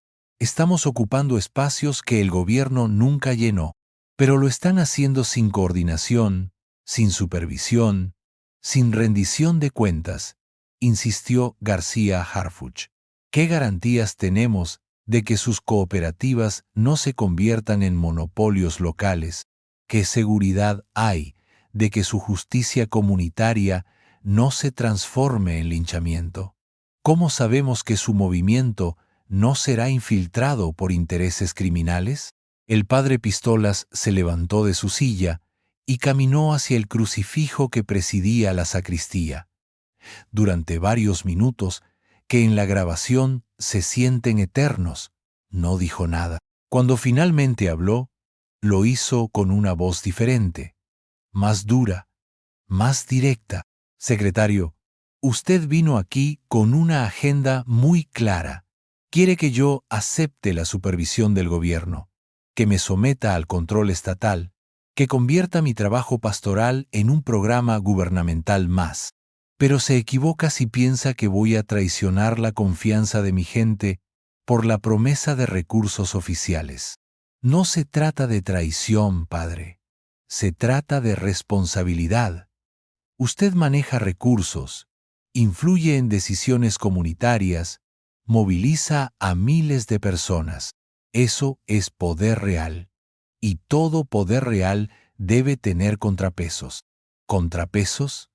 Estamos ocupando espacios que el gobierno nunca llenó, pero lo están haciendo sin coordinación, sin supervisión, sin rendición de cuentas, insistió García Harfuch. ¿Qué garantías tenemos de que sus cooperativas no se conviertan en monopolios locales? ¿Qué seguridad hay de que su justicia comunitaria no se transforme en linchamiento? ¿Cómo sabemos que su movimiento no será infiltrado por intereses criminales? El padre Pistolas se levantó de su silla y caminó hacia el crucifijo que presidía la sacristía. Durante varios minutos, que en la grabación se sienten eternos, no dijo nada. Cuando finalmente habló, lo hizo con una voz diferente, más dura, más directa. Secretario, usted vino aquí con una agenda muy clara. Quiere que yo acepte la supervisión del gobierno, que me someta al control estatal, que convierta mi trabajo pastoral en un programa gubernamental más. Pero se equivoca si piensa que voy a traicionar la confianza de mi gente por la promesa de recursos oficiales. No se trata de traición, padre. Se trata de responsabilidad. Usted maneja recursos, influye en decisiones comunitarias, moviliza a miles de personas. Eso es poder real. Y todo poder real debe tener contrapesos. ¿Contrapesos?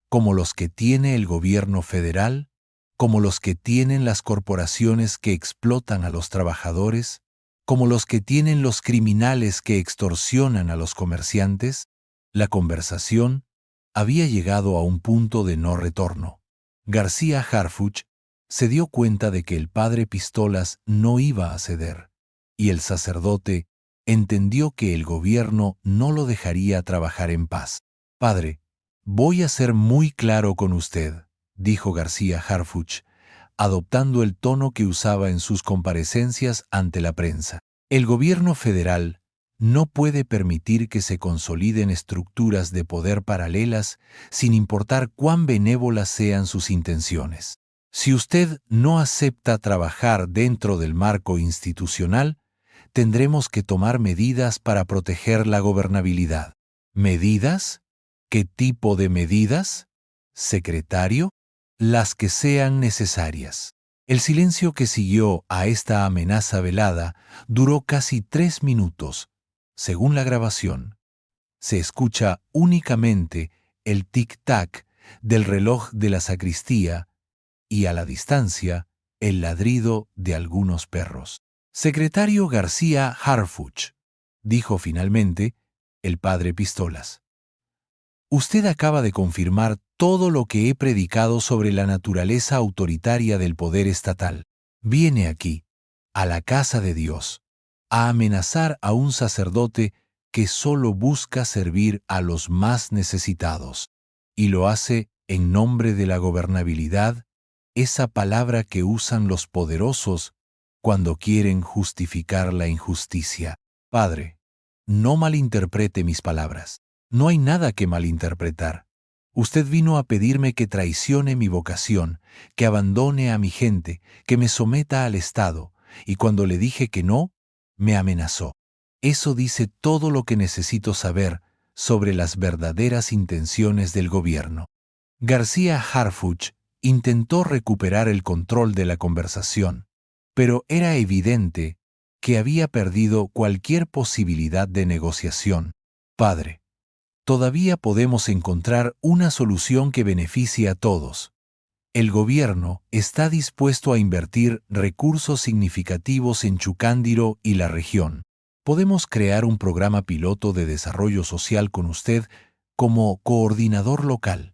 Como los que tiene el gobierno federal, como los que tienen las corporaciones que explotan a los trabajadores, como los que tienen los criminales que extorsionan a los comerciantes. La conversación había llegado a un punto de no retorno. García Harfuch se dio cuenta de que el padre Pistolas no iba a ceder, y el sacerdote entendió que el gobierno no lo dejaría trabajar en paz. Padre, voy a ser muy claro con usted, dijo García Harfuch, adoptando el tono que usaba en sus comparecencias ante la prensa. El gobierno federal no puede permitir que se consoliden estructuras de poder paralelas sin importar cuán benévolas sean sus intenciones. Si usted no acepta trabajar dentro del marco institucional, tendremos que tomar medidas para proteger la gobernabilidad. ¿Medidas? ¿Qué tipo de medidas? Secretario, las que sean necesarias. El silencio que siguió a esta amenaza velada duró casi 3 minutos. Según la grabación, se escucha únicamente el tic-tac del reloj de la sacristía y a la distancia el ladrido de algunos perros. Secretario García Harfuch, dijo finalmente el padre Pistolas. Usted acaba de confirmar todo lo que he predicado sobre la naturaleza autoritaria del poder estatal. Viene aquí, a la casa de Dios, a amenazar a un sacerdote que solo busca servir a los más necesitados, y lo hace en nombre de la gobernabilidad, esa palabra que usan los poderosos cuando quieren justificar la injusticia. Padre, no malinterprete mis palabras. No hay nada que malinterpretar. Usted vino a pedirme que traicione mi vocación, que abandone a mi gente, que me someta al Estado, y cuando le dije que no, me amenazó. Eso dice todo lo que necesito saber sobre las verdaderas intenciones del gobierno. García Harfuch intentó recuperar el control de la conversación, pero era evidente que había perdido cualquier posibilidad de negociación. Padre, todavía podemos encontrar una solución que beneficie a todos. El gobierno está dispuesto a invertir recursos significativos en Chucándiro y la región. Podemos crear un programa piloto de desarrollo social con usted como coordinador local.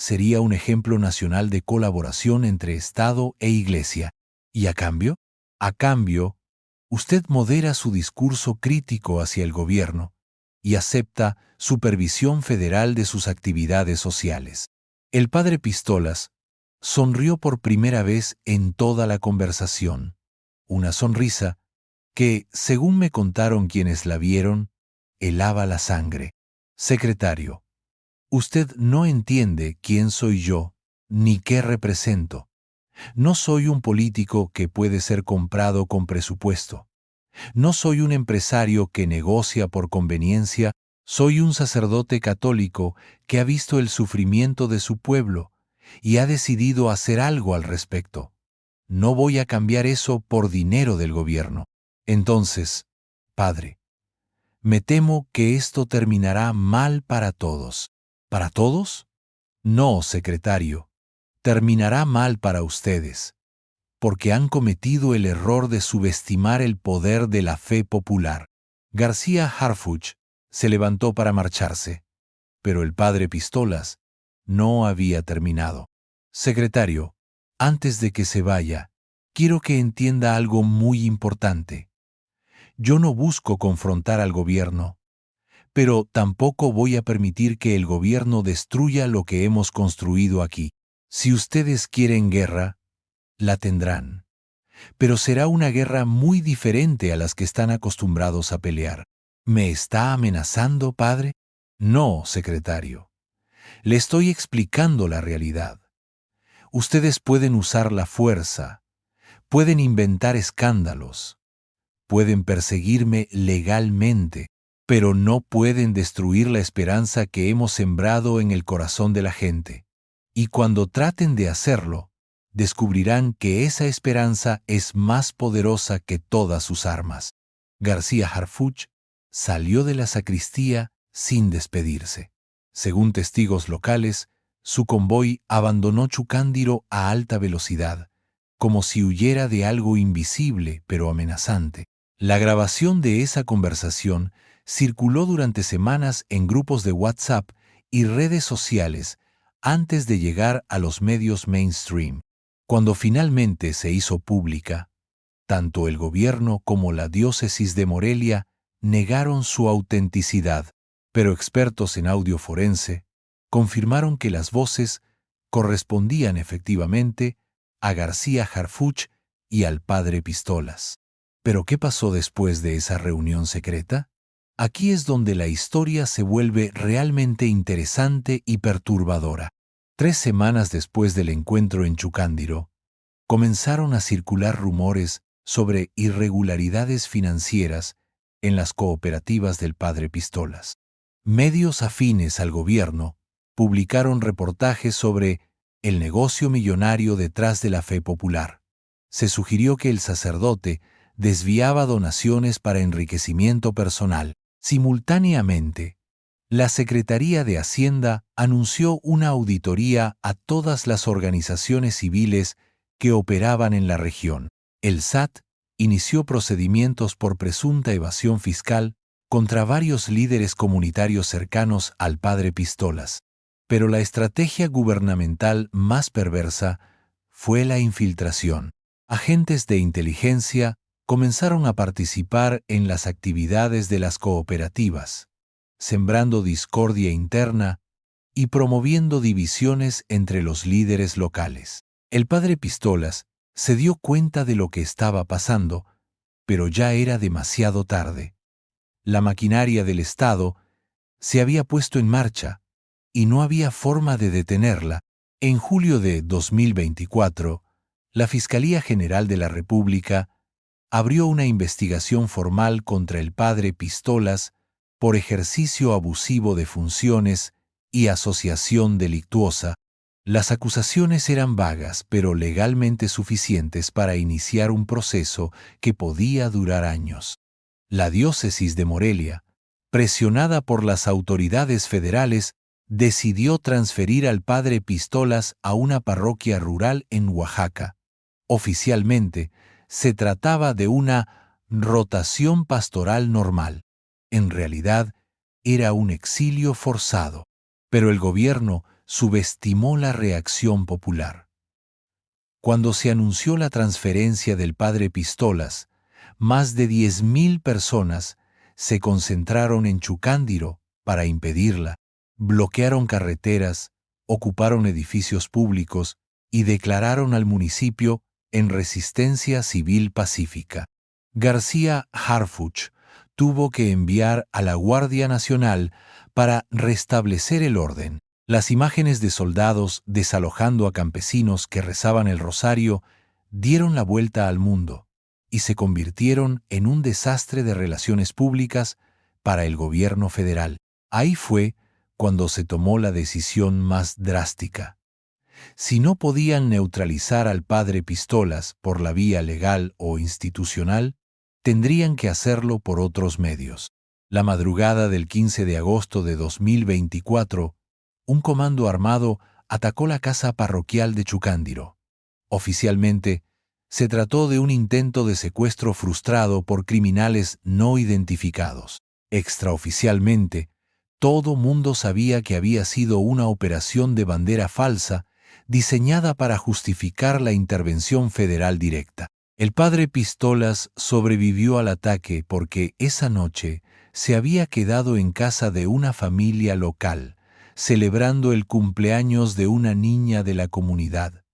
Sería un ejemplo nacional de colaboración entre Estado e Iglesia. ¿Y a cambio? A cambio, usted modera su discurso crítico hacia el gobierno y acepta supervisión federal de sus actividades sociales. El padre Pistolas sonrió por primera vez en toda la conversación, una sonrisa que, según me contaron quienes la vieron, helaba la sangre. Secretario, usted no entiende quién soy yo ni qué represento. No soy un político que puede ser comprado con presupuesto. No soy un empresario que negocia por conveniencia. Soy un sacerdote católico que ha visto el sufrimiento de su pueblo y ha decidido hacer algo al respecto. No voy a cambiar eso por dinero del gobierno. Entonces, Padre, me temo que esto terminará mal para todos. ¿Para todos? No, secretario. Terminará mal para ustedes, porque han cometido el error de subestimar el poder de la fe popular. García Harfuch se levantó para marcharse, pero el padre Pistolas no había terminado. Secretario, antes de que se vaya, quiero que entienda algo muy importante. Yo no busco confrontar al gobierno, pero tampoco voy a permitir que el gobierno destruya lo que hemos construido aquí. Si ustedes quieren guerra, la tendrán, pero será una guerra muy diferente a las que están acostumbrados a pelear. ¿Me está amenazando, padre? No, secretario. Le estoy explicando la realidad. Ustedes pueden usar la fuerza, pueden inventar escándalos, pueden perseguirme legalmente, pero no pueden destruir la esperanza que hemos sembrado en el corazón de la gente. Y cuando traten de hacerlo, descubrirán que esa esperanza es más poderosa que todas sus armas. García Harfuch salió de la sacristía sin despedirse. Según testigos locales, su convoy abandonó Chucándiro a alta velocidad, como si huyera de algo invisible pero amenazante. La grabación de esa conversación circuló durante semanas en grupos de WhatsApp y redes sociales antes de llegar a los medios mainstream. Cuando finalmente se hizo pública, tanto el gobierno como la diócesis de Morelia negaron su autenticidad, pero expertos en audio forense confirmaron que las voces correspondían efectivamente a García Harfuch y al padre Pistolas. ¿Pero qué pasó después de esa reunión secreta? Aquí es donde la historia se vuelve realmente interesante y perturbadora. 3 semanas después del encuentro en Chucándiro, comenzaron a circular rumores sobre irregularidades financieras en las cooperativas del padre Pistolas. Medios afines al gobierno publicaron reportajes sobre el negocio millonario detrás de la fe popular. Se sugirió que el sacerdote desviaba donaciones para enriquecimiento personal. Simultáneamente, la Secretaría de Hacienda anunció una auditoría a todas las organizaciones civiles que operaban en la región. El SAT inició procedimientos por presunta evasión fiscal contra varios líderes comunitarios cercanos al padre Pistolas. Pero la estrategia gubernamental más perversa fue la infiltración. Agentes de inteligencia comenzaron a participar en las actividades de las cooperativas, sembrando discordia interna y promoviendo divisiones entre los líderes locales. El padre Pistolas se dio cuenta de lo que estaba pasando, pero ya era demasiado tarde. La maquinaria del Estado se había puesto en marcha y no había forma de detenerla. En julio de 2024, la Fiscalía General de la República abrió una investigación formal contra el padre Pistolas por ejercicio abusivo de funciones y asociación delictuosa. Las acusaciones eran vagas, pero legalmente suficientes para iniciar un proceso que podía durar años. La diócesis de Morelia, presionada por las autoridades federales, decidió transferir al padre Pistolas a una parroquia rural en Oaxaca. Oficialmente, se trataba de una rotación pastoral normal. En realidad, era un exilio forzado, pero el gobierno subestimó la reacción popular. Cuando se anunció la transferencia del padre Pistolas, más de 10.000 personas se concentraron en Chucándiro para impedirla, bloquearon carreteras, ocuparon edificios públicos y declararon al municipio en resistencia civil pacífica. García Harfuch tuvo que enviar a la Guardia Nacional para restablecer el orden. Las imágenes de soldados desalojando a campesinos que rezaban el rosario dieron la vuelta al mundo y se convirtieron en un desastre de relaciones públicas para el gobierno federal. Ahí fue cuando se tomó la decisión más drástica. Si no podían neutralizar al padre Pistolas por la vía legal o institucional, tendrían que hacerlo por otros medios. La madrugada del 15 de agosto de 2024, un comando armado atacó la casa parroquial de Chucándiro. Oficialmente, se trató de un intento de secuestro frustrado por criminales no identificados. Extraoficialmente, todo mundo sabía que había sido una operación de bandera falsa diseñada para justificar la intervención federal directa. El padre Pistolas sobrevivió al ataque porque esa noche se había quedado en casa de una familia local, celebrando el cumpleaños de una niña de la comunidad.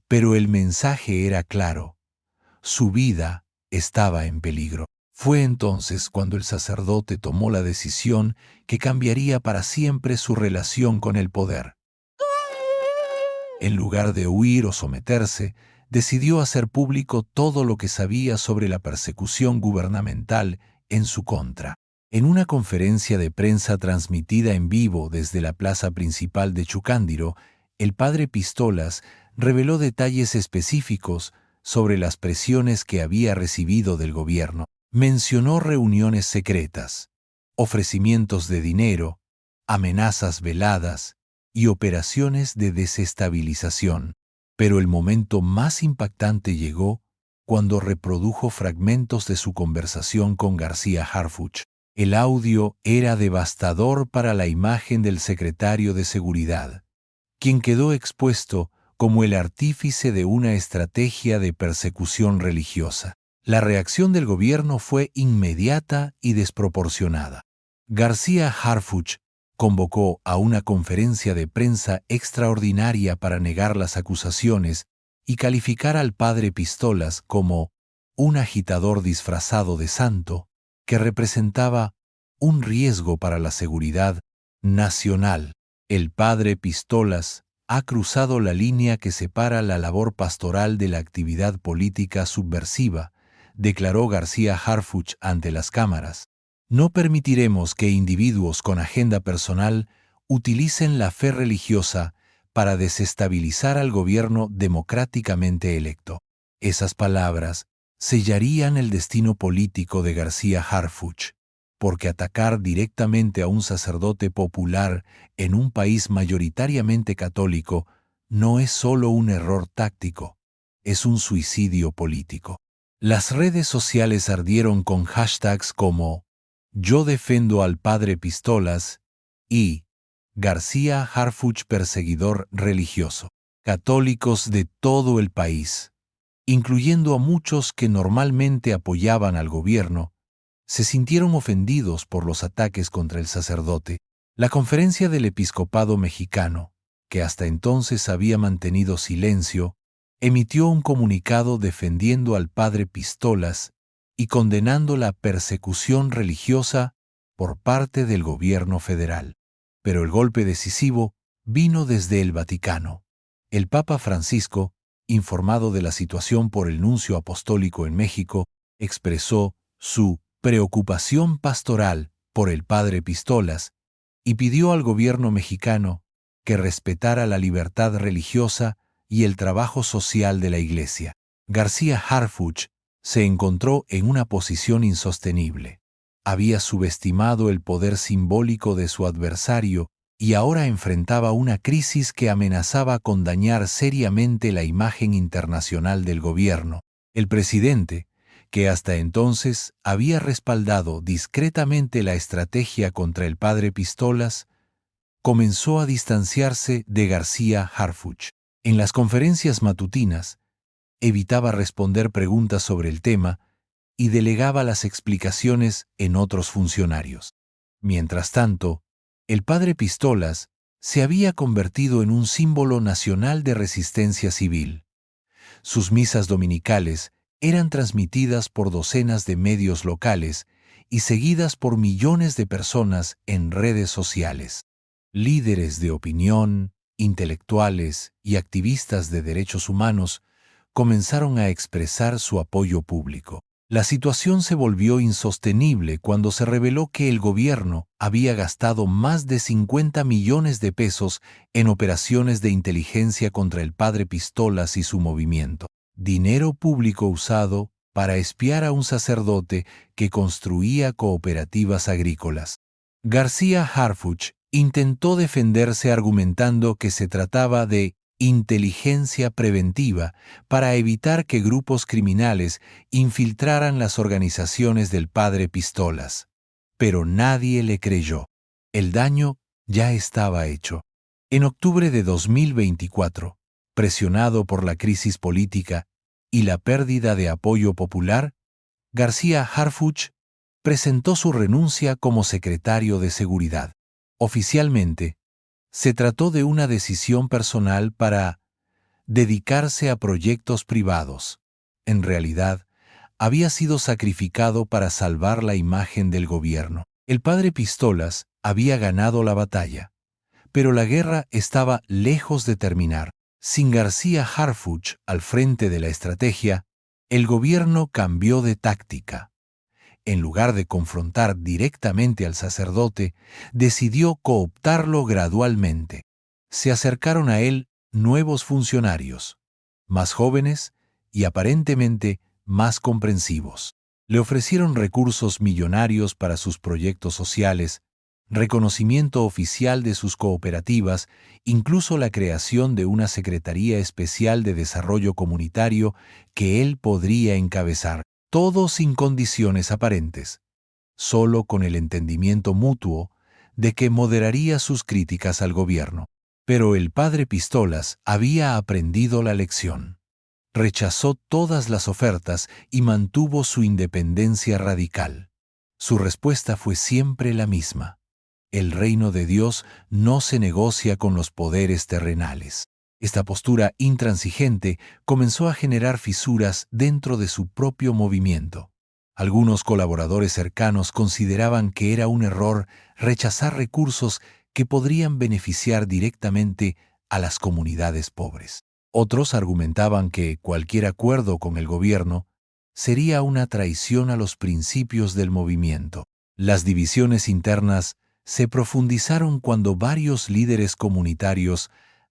Pero el mensaje era claro: su vida estaba en peligro. Fue entonces cuando el sacerdote tomó la decisión que cambiaría para siempre su relación con el poder. En lugar de huir o someterse, decidió hacer público todo lo que sabía sobre la persecución gubernamental en su contra. En una conferencia de prensa transmitida en vivo desde la plaza principal de Chucándiro, el padre Pistolas reveló detalles específicos sobre las presiones que había recibido del gobierno. Mencionó reuniones secretas, ofrecimientos de dinero, amenazas veladas y operaciones de desestabilización. Pero el momento más impactante llegó cuando reprodujo fragmentos de su conversación con García Harfuch. El audio era devastador para la imagen del secretario de Seguridad, quien quedó expuesto como el artífice de una estrategia de persecución religiosa. La reacción del gobierno fue inmediata y desproporcionada. García Harfuch convocó a una conferencia de prensa extraordinaria para negar las acusaciones y calificar al padre Pistolas como un agitador disfrazado de santo que representaba un riesgo para la seguridad nacional. El padre Pistolas ha cruzado la línea que separa la labor pastoral de la actividad política subversiva, declaró García Harfuch ante las cámaras. No permitiremos que individuos con agenda personal utilicen la fe religiosa para desestabilizar al gobierno democráticamente electo. Esas palabras sellarían el destino político de García Harfuch, porque atacar directamente a un sacerdote popular en un país mayoritariamente católico no es solo un error táctico, es un suicidio político. Las redes sociales ardieron con hashtags como "Yo defiendo al padre Pistolas" y "García Harfuch perseguidor religioso". Católicos de todo el país, incluyendo a muchos que normalmente apoyaban al gobierno, se sintieron ofendidos por los ataques contra el sacerdote. La Conferencia del Episcopado Mexicano, que hasta entonces había mantenido silencio, emitió un comunicado defendiendo al padre Pistolas y condenando la persecución religiosa por parte del gobierno federal. Pero el golpe decisivo vino desde el Vaticano. El Papa Francisco, informado de la situación por el nuncio apostólico en México, expresó su preocupación pastoral por el padre Pistolas y pidió al gobierno mexicano que respetara la libertad religiosa y el trabajo social de la Iglesia. García Harfuch se encontró en una posición insostenible. Había subestimado el poder simbólico de su adversario y ahora enfrentaba una crisis que amenazaba con dañar seriamente la imagen internacional del gobierno. El presidente, que hasta entonces había respaldado discretamente la estrategia contra el padre Pistolas, comenzó a distanciarse de García Harfuch. En las conferencias matutinas, evitaba responder preguntas sobre el tema y delegaba las explicaciones en otros funcionarios. Mientras tanto, el padre Pistolas se había convertido en un símbolo nacional de resistencia civil. Sus misas dominicales eran transmitidas por docenas de medios locales y seguidas por millones de personas en redes sociales. Líderes de opinión, intelectuales y activistas de derechos humanos comenzaron a expresar su apoyo público. La situación se volvió insostenible cuando se reveló que el gobierno había gastado más de 50 millones de pesos en operaciones de inteligencia contra el padre Pistolas y su movimiento. Dinero público usado para espiar a un sacerdote que construía cooperativas agrícolas. García Harfuch intentó defenderse argumentando que se trataba de inteligencia preventiva para evitar que grupos criminales infiltraran las organizaciones del padre Pistolas. Pero nadie le creyó. El daño ya estaba hecho. En octubre de 2024, presionado por la crisis política y la pérdida de apoyo popular, García Harfuch presentó su renuncia como secretario de Seguridad. Oficialmente, se trató de una decisión personal para dedicarse a proyectos privados. En realidad, había sido sacrificado para salvar la imagen del gobierno. El padre Pistolas había ganado la batalla, pero la guerra estaba lejos de terminar. Sin García Harfuch al frente de la estrategia, el gobierno cambió de táctica. En lugar de confrontar directamente al sacerdote, decidió cooptarlo gradualmente. Se acercaron a él nuevos funcionarios, más jóvenes y aparentemente más comprensivos. Le ofrecieron recursos millonarios para sus proyectos sociales, reconocimiento oficial de sus cooperativas, incluso la creación de una Secretaría Especial de Desarrollo Comunitario que él podría encabezar. Todo sin condiciones aparentes, solo con el entendimiento mutuo de que moderaría sus críticas al gobierno. Pero el padre Pistolas había aprendido la lección. Rechazó todas las ofertas y mantuvo su independencia radical. Su respuesta fue siempre la misma. El reino de Dios no se negocia con los poderes terrenales. Esta postura intransigente comenzó a generar fisuras dentro de su propio movimiento. Algunos colaboradores cercanos consideraban que era un error rechazar recursos que podrían beneficiar directamente a las comunidades pobres. Otros argumentaban que cualquier acuerdo con el gobierno sería una traición a los principios del movimiento. Las divisiones internas se profundizaron cuando varios líderes comunitarios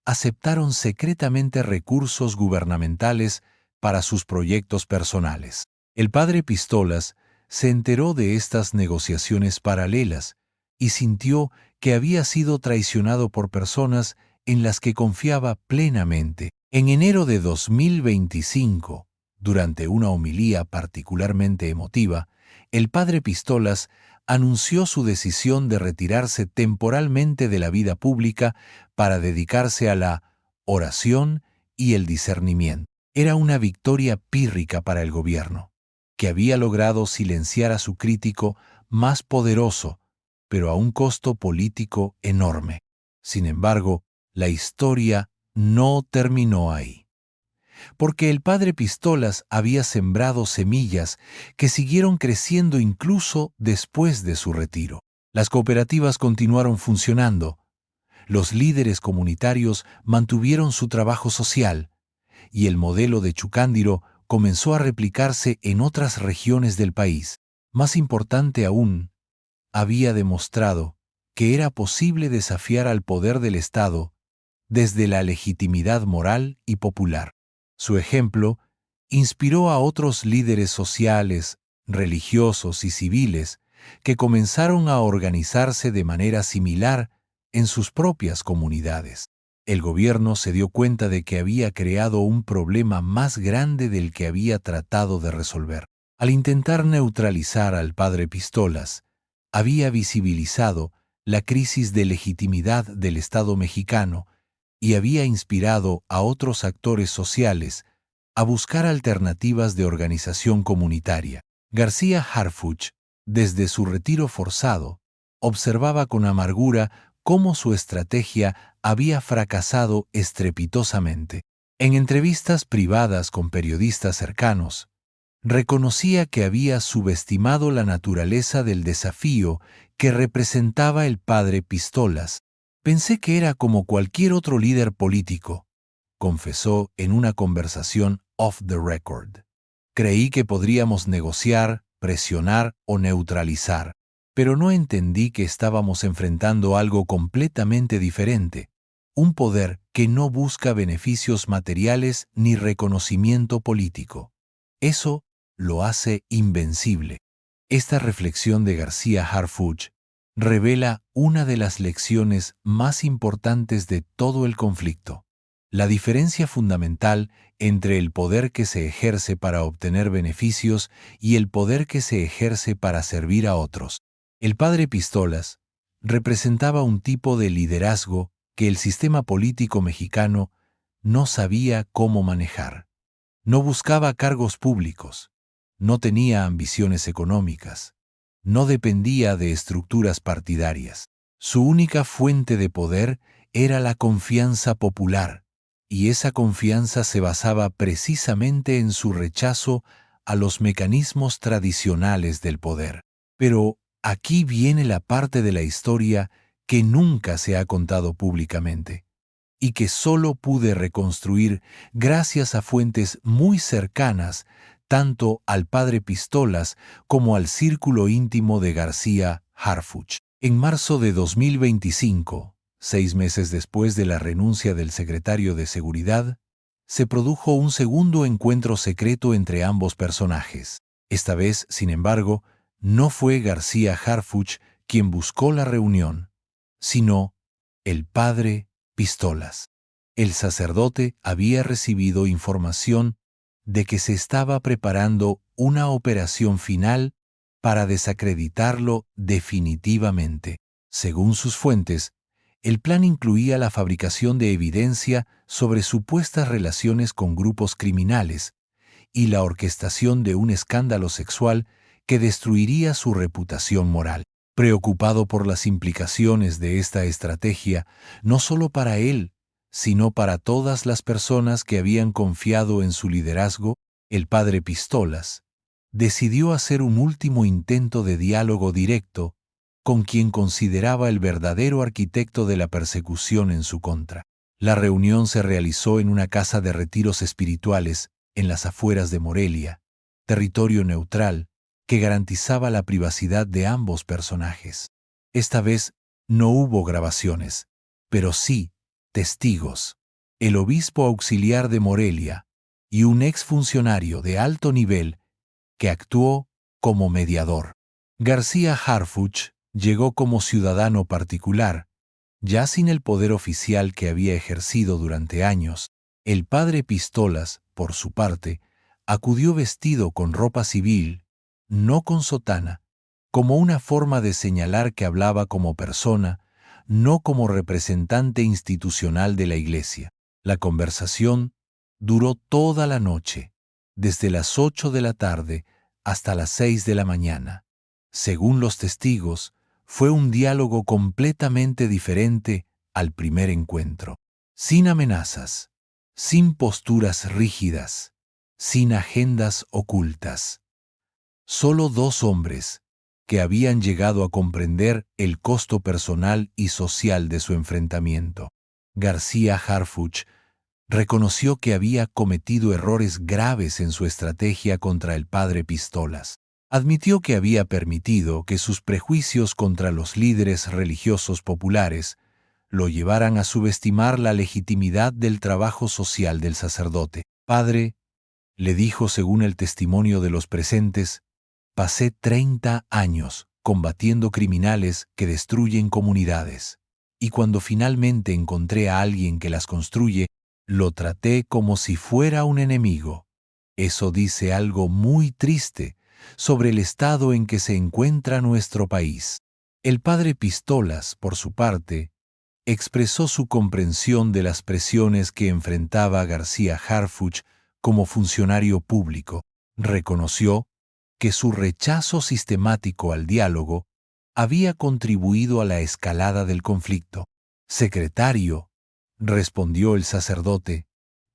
aceptaron secretamente recursos gubernamentales para sus proyectos personales. El padre Pistolas se enteró de estas negociaciones paralelas y sintió que había sido traicionado por personas en las que confiaba plenamente. En enero de 2025, durante una homilía particularmente emotiva, el padre Pistolas anunció su decisión de retirarse temporalmente de la vida pública para dedicarse a la oración y el discernimiento. Era una victoria pírrica para el gobierno, que había logrado silenciar a su crítico más poderoso, pero a un costo político enorme. Sin embargo, la historia no terminó ahí, porque el padre Pistolas había sembrado semillas que siguieron creciendo incluso después de su retiro. Las cooperativas continuaron funcionando, los líderes comunitarios mantuvieron su trabajo social, y el modelo de Chucándiro comenzó a replicarse en otras regiones del país. Más importante aún, había demostrado que era posible desafiar al poder del Estado desde la legitimidad moral y popular. Su ejemplo inspiró a otros líderes sociales, religiosos y civiles que comenzaron a organizarse de manera similar en sus propias comunidades. El gobierno se dio cuenta de que había creado un problema más grande del que había tratado de resolver. Al intentar neutralizar al padre Pistolas, había visibilizado la crisis de legitimidad del Estado mexicano y había inspirado a otros actores sociales a buscar alternativas de organización comunitaria. García Harfuch, desde su retiro forzado, observaba con amargura cómo su estrategia había fracasado estrepitosamente. En entrevistas privadas con periodistas cercanos, reconocía que había subestimado la naturaleza del desafío que representaba el padre Pistolas. Pensé que era como cualquier otro líder político, confesó en una conversación off the record. Creí que podríamos negociar, presionar o neutralizar, pero no entendí que estábamos enfrentando algo completamente diferente, un poder que no busca beneficios materiales ni reconocimiento político. Eso lo hace invencible. Esta reflexión de García Harfuch revela una de las lecciones más importantes de todo el conflicto: la diferencia fundamental entre el poder que se ejerce para obtener beneficios y el poder que se ejerce para servir a otros. El padre Pistolas representaba un tipo de liderazgo que el sistema político mexicano no sabía cómo manejar. No buscaba cargos públicos, no tenía ambiciones económicas, no dependía de estructuras partidarias. Su única fuente de poder era la confianza popular, y esa confianza se basaba precisamente en su rechazo a los mecanismos tradicionales del poder. Pero aquí viene la parte de la historia que nunca se ha contado públicamente, y que solo pude reconstruir gracias a fuentes muy cercanas tanto al padre Pistolas como al círculo íntimo de García Harfuch. En marzo de 2025, 6 meses después de la renuncia del secretario de Seguridad, se produjo un segundo encuentro secreto entre ambos personajes. Esta vez, sin embargo, no fue García Harfuch quien buscó la reunión, sino el padre Pistolas. El sacerdote había recibido información de que se estaba preparando una operación final para desacreditarlo definitivamente. Según sus fuentes, el plan incluía la fabricación de evidencia sobre supuestas relaciones con grupos criminales y la orquestación de un escándalo sexual que destruiría su reputación moral. Preocupado por las implicaciones de esta estrategia, no solo para él, sino para todas las personas que habían confiado en su liderazgo, el padre Pistolas decidió hacer un último intento de diálogo directo con quien consideraba el verdadero arquitecto de la persecución en su contra. La reunión se realizó en una casa de retiros espirituales en las afueras de Morelia, territorio neutral que garantizaba la privacidad de ambos personajes. Esta vez no hubo grabaciones, pero sí testigos. El obispo auxiliar de Morelia y un exfuncionario de alto nivel que actuó como mediador. García Harfuch llegó como ciudadano particular, ya sin el poder oficial que había ejercido durante años. El padre Pistolas, por su parte, acudió vestido con ropa civil, no con sotana, como una forma de señalar que hablaba como persona, no como representante institucional de la Iglesia. La conversación duró toda la noche, desde las 8 de la tarde hasta las 6 de la mañana. Según los testigos, fue un diálogo completamente diferente al primer encuentro. Sin amenazas, sin posturas rígidas, sin agendas ocultas. Solo dos hombres que habían llegado a comprender el costo personal y social de su enfrentamiento. García Harfuch reconoció que había cometido errores graves en su estrategia contra el padre Pistolas. Admitió que había permitido que sus prejuicios contra los líderes religiosos populares lo llevaran a subestimar la legitimidad del trabajo social del sacerdote. Padre, le dijo según el testimonio de los presentes, pasé 30 años combatiendo criminales que destruyen comunidades, y cuando finalmente encontré a alguien que las construye, lo traté como si fuera un enemigo. Eso dice algo muy triste sobre el estado en que se encuentra nuestro país. El padre Pistolas, por su parte, expresó su comprensión de las presiones que enfrentaba García Harfuch como funcionario público. Reconoció que su rechazo sistemático al diálogo había contribuido a la escalada del conflicto. Secretario, respondió el sacerdote,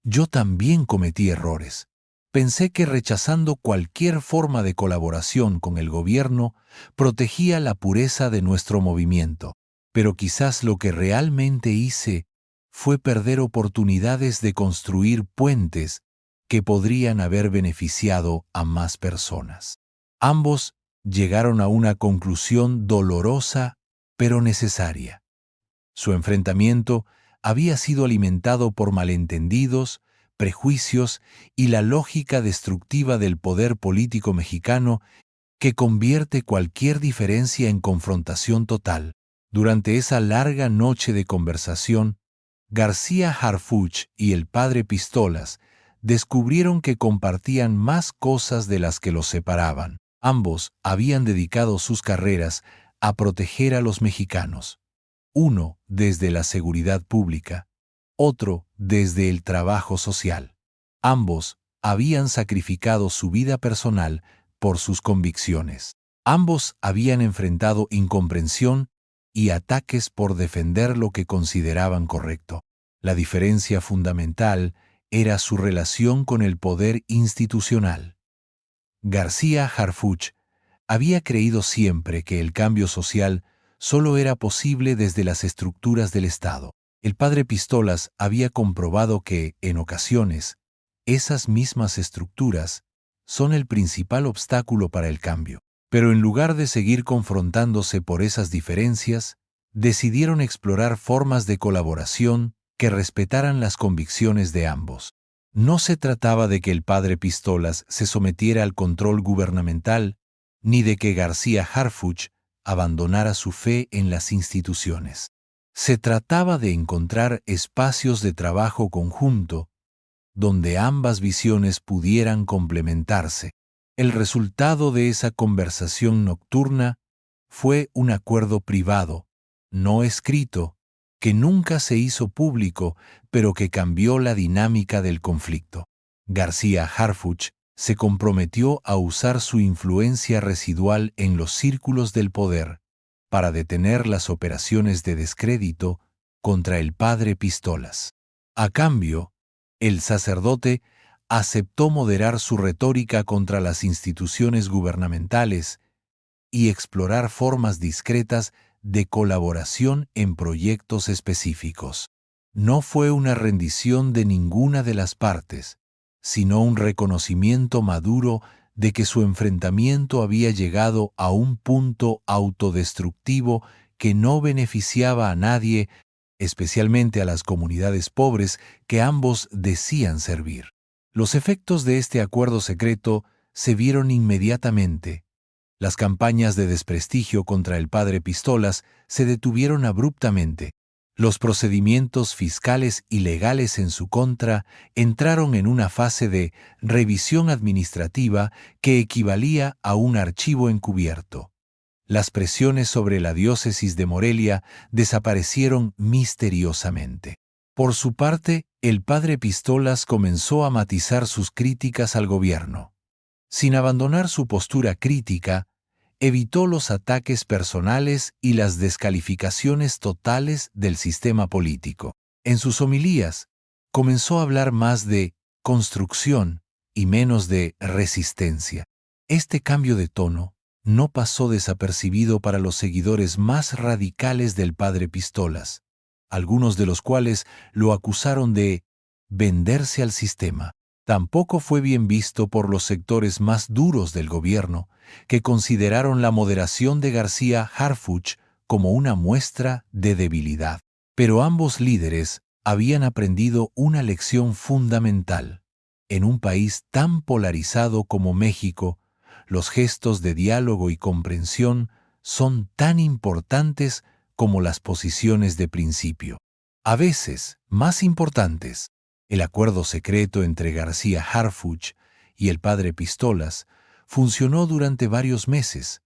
yo también cometí errores. Pensé que rechazando cualquier forma de colaboración con el gobierno protegía la pureza de nuestro movimiento. pero quizás lo que realmente hice fue perder oportunidades de construir puentes que podrían haber beneficiado a más personas. Ambos llegaron a una conclusión dolorosa pero necesaria. Su enfrentamiento había sido alimentado por malentendidos, prejuicios y la lógica destructiva del poder político mexicano que convierte cualquier diferencia en confrontación total. Durante esa larga noche de conversación, García Harfuch y el padre Pistolas descubrieron que compartían más cosas de las que los separaban. Ambos habían dedicado sus carreras a proteger a los mexicanos. Uno desde la seguridad pública, otro desde el trabajo social. Ambos habían sacrificado su vida personal por sus convicciones. Ambos habían enfrentado incomprensión y ataques por defender lo que consideraban correcto. La diferencia fundamental era su relación con el poder institucional. García Harfuch había creído siempre que el cambio social solo era posible desde las estructuras del Estado. El padre Pistolas había comprobado que, en ocasiones, esas mismas estructuras son el principal obstáculo para el cambio. Pero en lugar de seguir confrontándose por esas diferencias, decidieron explorar formas de colaboración que respetaran las convicciones de ambos. No se trataba de que el padre Pistolas se sometiera al control gubernamental, ni de que García Harfuch abandonara su fe en las instituciones. Se trataba de encontrar espacios de trabajo conjunto donde ambas visiones pudieran complementarse. El resultado de esa conversación nocturna fue un acuerdo privado, no escrito, que nunca se hizo público, pero que cambió la dinámica del conflicto. García Harfuch se comprometió a usar su influencia residual en los círculos del poder para detener las operaciones de descrédito contra el padre Pistolas. A cambio, el sacerdote aceptó moderar su retórica contra las instituciones gubernamentales y explorar formas discretas de colaboración en proyectos específicos. No fue una rendición de ninguna de las partes, sino un reconocimiento maduro de que su enfrentamiento había llegado a un punto autodestructivo que no beneficiaba a nadie, especialmente a las comunidades pobres que ambos decían servir. Los efectos de este acuerdo secreto se vieron inmediatamente. Las campañas de desprestigio contra el padre Pistolas se detuvieron abruptamente. Los procedimientos fiscales y legales en su contra entraron en una fase de revisión administrativa que equivalía a un archivo encubierto. Las presiones sobre la diócesis de Morelia desaparecieron misteriosamente. Por su parte, el padre Pistolas comenzó a matizar sus críticas al gobierno. Sin abandonar su postura crítica, evitó los ataques personales y las descalificaciones totales del sistema político. En sus homilías, comenzó a hablar más de construcción y menos de resistencia. Este cambio de tono no pasó desapercibido para los seguidores más radicales del padre Pistolas, algunos de los cuales lo acusaron de venderse al sistema. Tampoco fue bien visto por los sectores más duros del gobierno, que consideraron la moderación de García Harfuch como una muestra de debilidad. Pero ambos líderes habían aprendido una lección fundamental. En un país tan polarizado como México, los gestos de diálogo y comprensión son tan importantes como las posiciones de principio. A veces, más importantes. El acuerdo secreto entre García Harfuch y el padre Pistolas funcionó durante varios meses,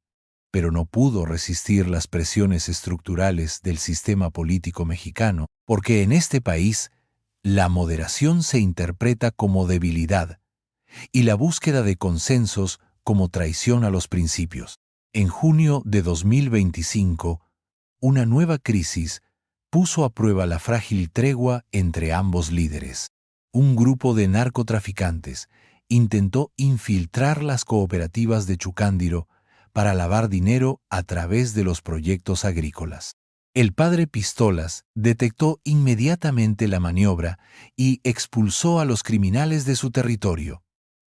pero no pudo resistir las presiones estructurales del sistema político mexicano, porque en este país la moderación se interpreta como debilidad y la búsqueda de consensos como traición a los principios. En junio de 2025, una nueva crisis puso a prueba la frágil tregua entre ambos líderes. Un grupo de narcotraficantes intentó infiltrar las cooperativas de Chucándiro para lavar dinero a través de los proyectos agrícolas. El padre Pistolas detectó inmediatamente la maniobra y expulsó a los criminales de su territorio.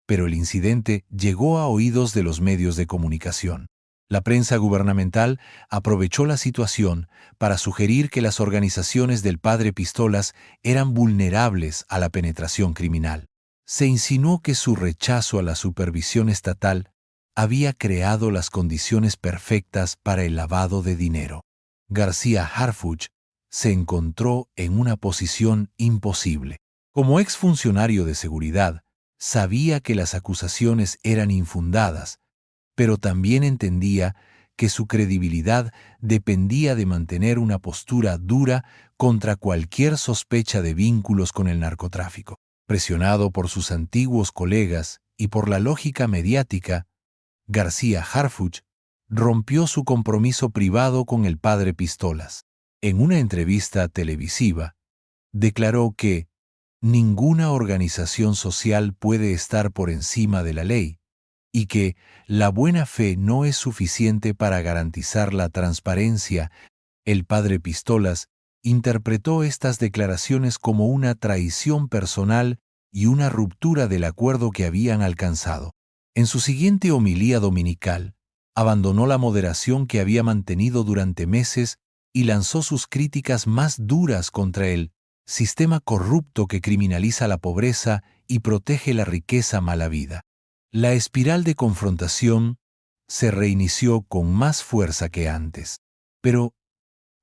Pero el incidente llegó a oídos de los medios de comunicación. La prensa gubernamental aprovechó la situación para sugerir que las organizaciones del padre Pistolas eran vulnerables a la penetración criminal. Se insinuó que su rechazo a la supervisión estatal había creado las condiciones perfectas para el lavado de dinero. García Harfuch se encontró en una posición imposible. Como exfuncionario de seguridad, sabía que las acusaciones eran infundadas, pero también entendía que su credibilidad dependía de mantener una postura dura contra cualquier sospecha de vínculos con el narcotráfico. Presionado por sus antiguos colegas y por la lógica mediática, García Harfuch rompió su compromiso privado con el padre Pistolas. En una entrevista televisiva, declaró que ninguna organización social puede estar por encima de la ley y que la buena fe no es suficiente para garantizar la transparencia. El padre Pistolas interpretó estas declaraciones como una traición personal y una ruptura del acuerdo que habían alcanzado. En su siguiente homilía dominical, abandonó la moderación que había mantenido durante meses y lanzó sus críticas más duras contra el sistema corrupto que criminaliza la pobreza y protege la riqueza mal habida. La espiral de confrontación se reinició con más fuerza que antes. Pero,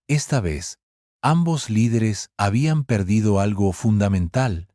esta vez, ambos líderes habían perdido algo fundamental: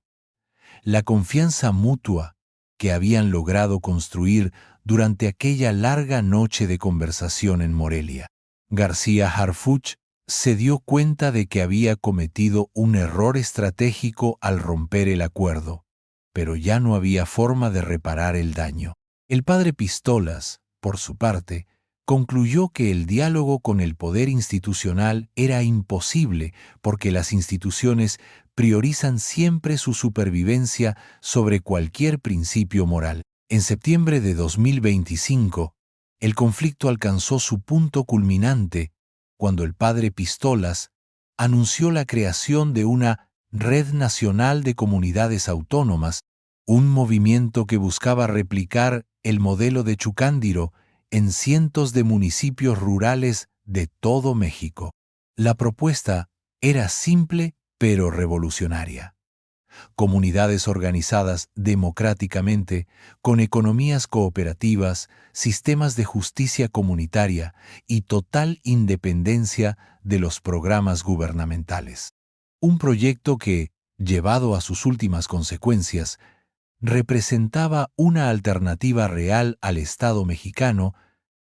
la confianza mutua que habían logrado construir durante aquella larga noche de conversación en Morelia. García Harfuch se dio cuenta de que había cometido un error estratégico al romper el acuerdo, pero ya no había forma de reparar el daño. El padre Pistolas, por su parte, concluyó que el diálogo con el poder institucional era imposible porque las instituciones priorizan siempre su supervivencia sobre cualquier principio moral. En septiembre de 2025, el conflicto alcanzó su punto culminante cuando el padre Pistolas anunció la creación de una Red Nacional de Comunidades Autónomas, un movimiento que buscaba replicar el modelo de Chucándiro en cientos de municipios rurales de todo México. La propuesta era simple pero revolucionaria. Comunidades organizadas democráticamente, con economías cooperativas, sistemas de justicia comunitaria y total independencia de los programas gubernamentales. Un proyecto que, llevado a sus últimas consecuencias, representaba una alternativa real al Estado mexicano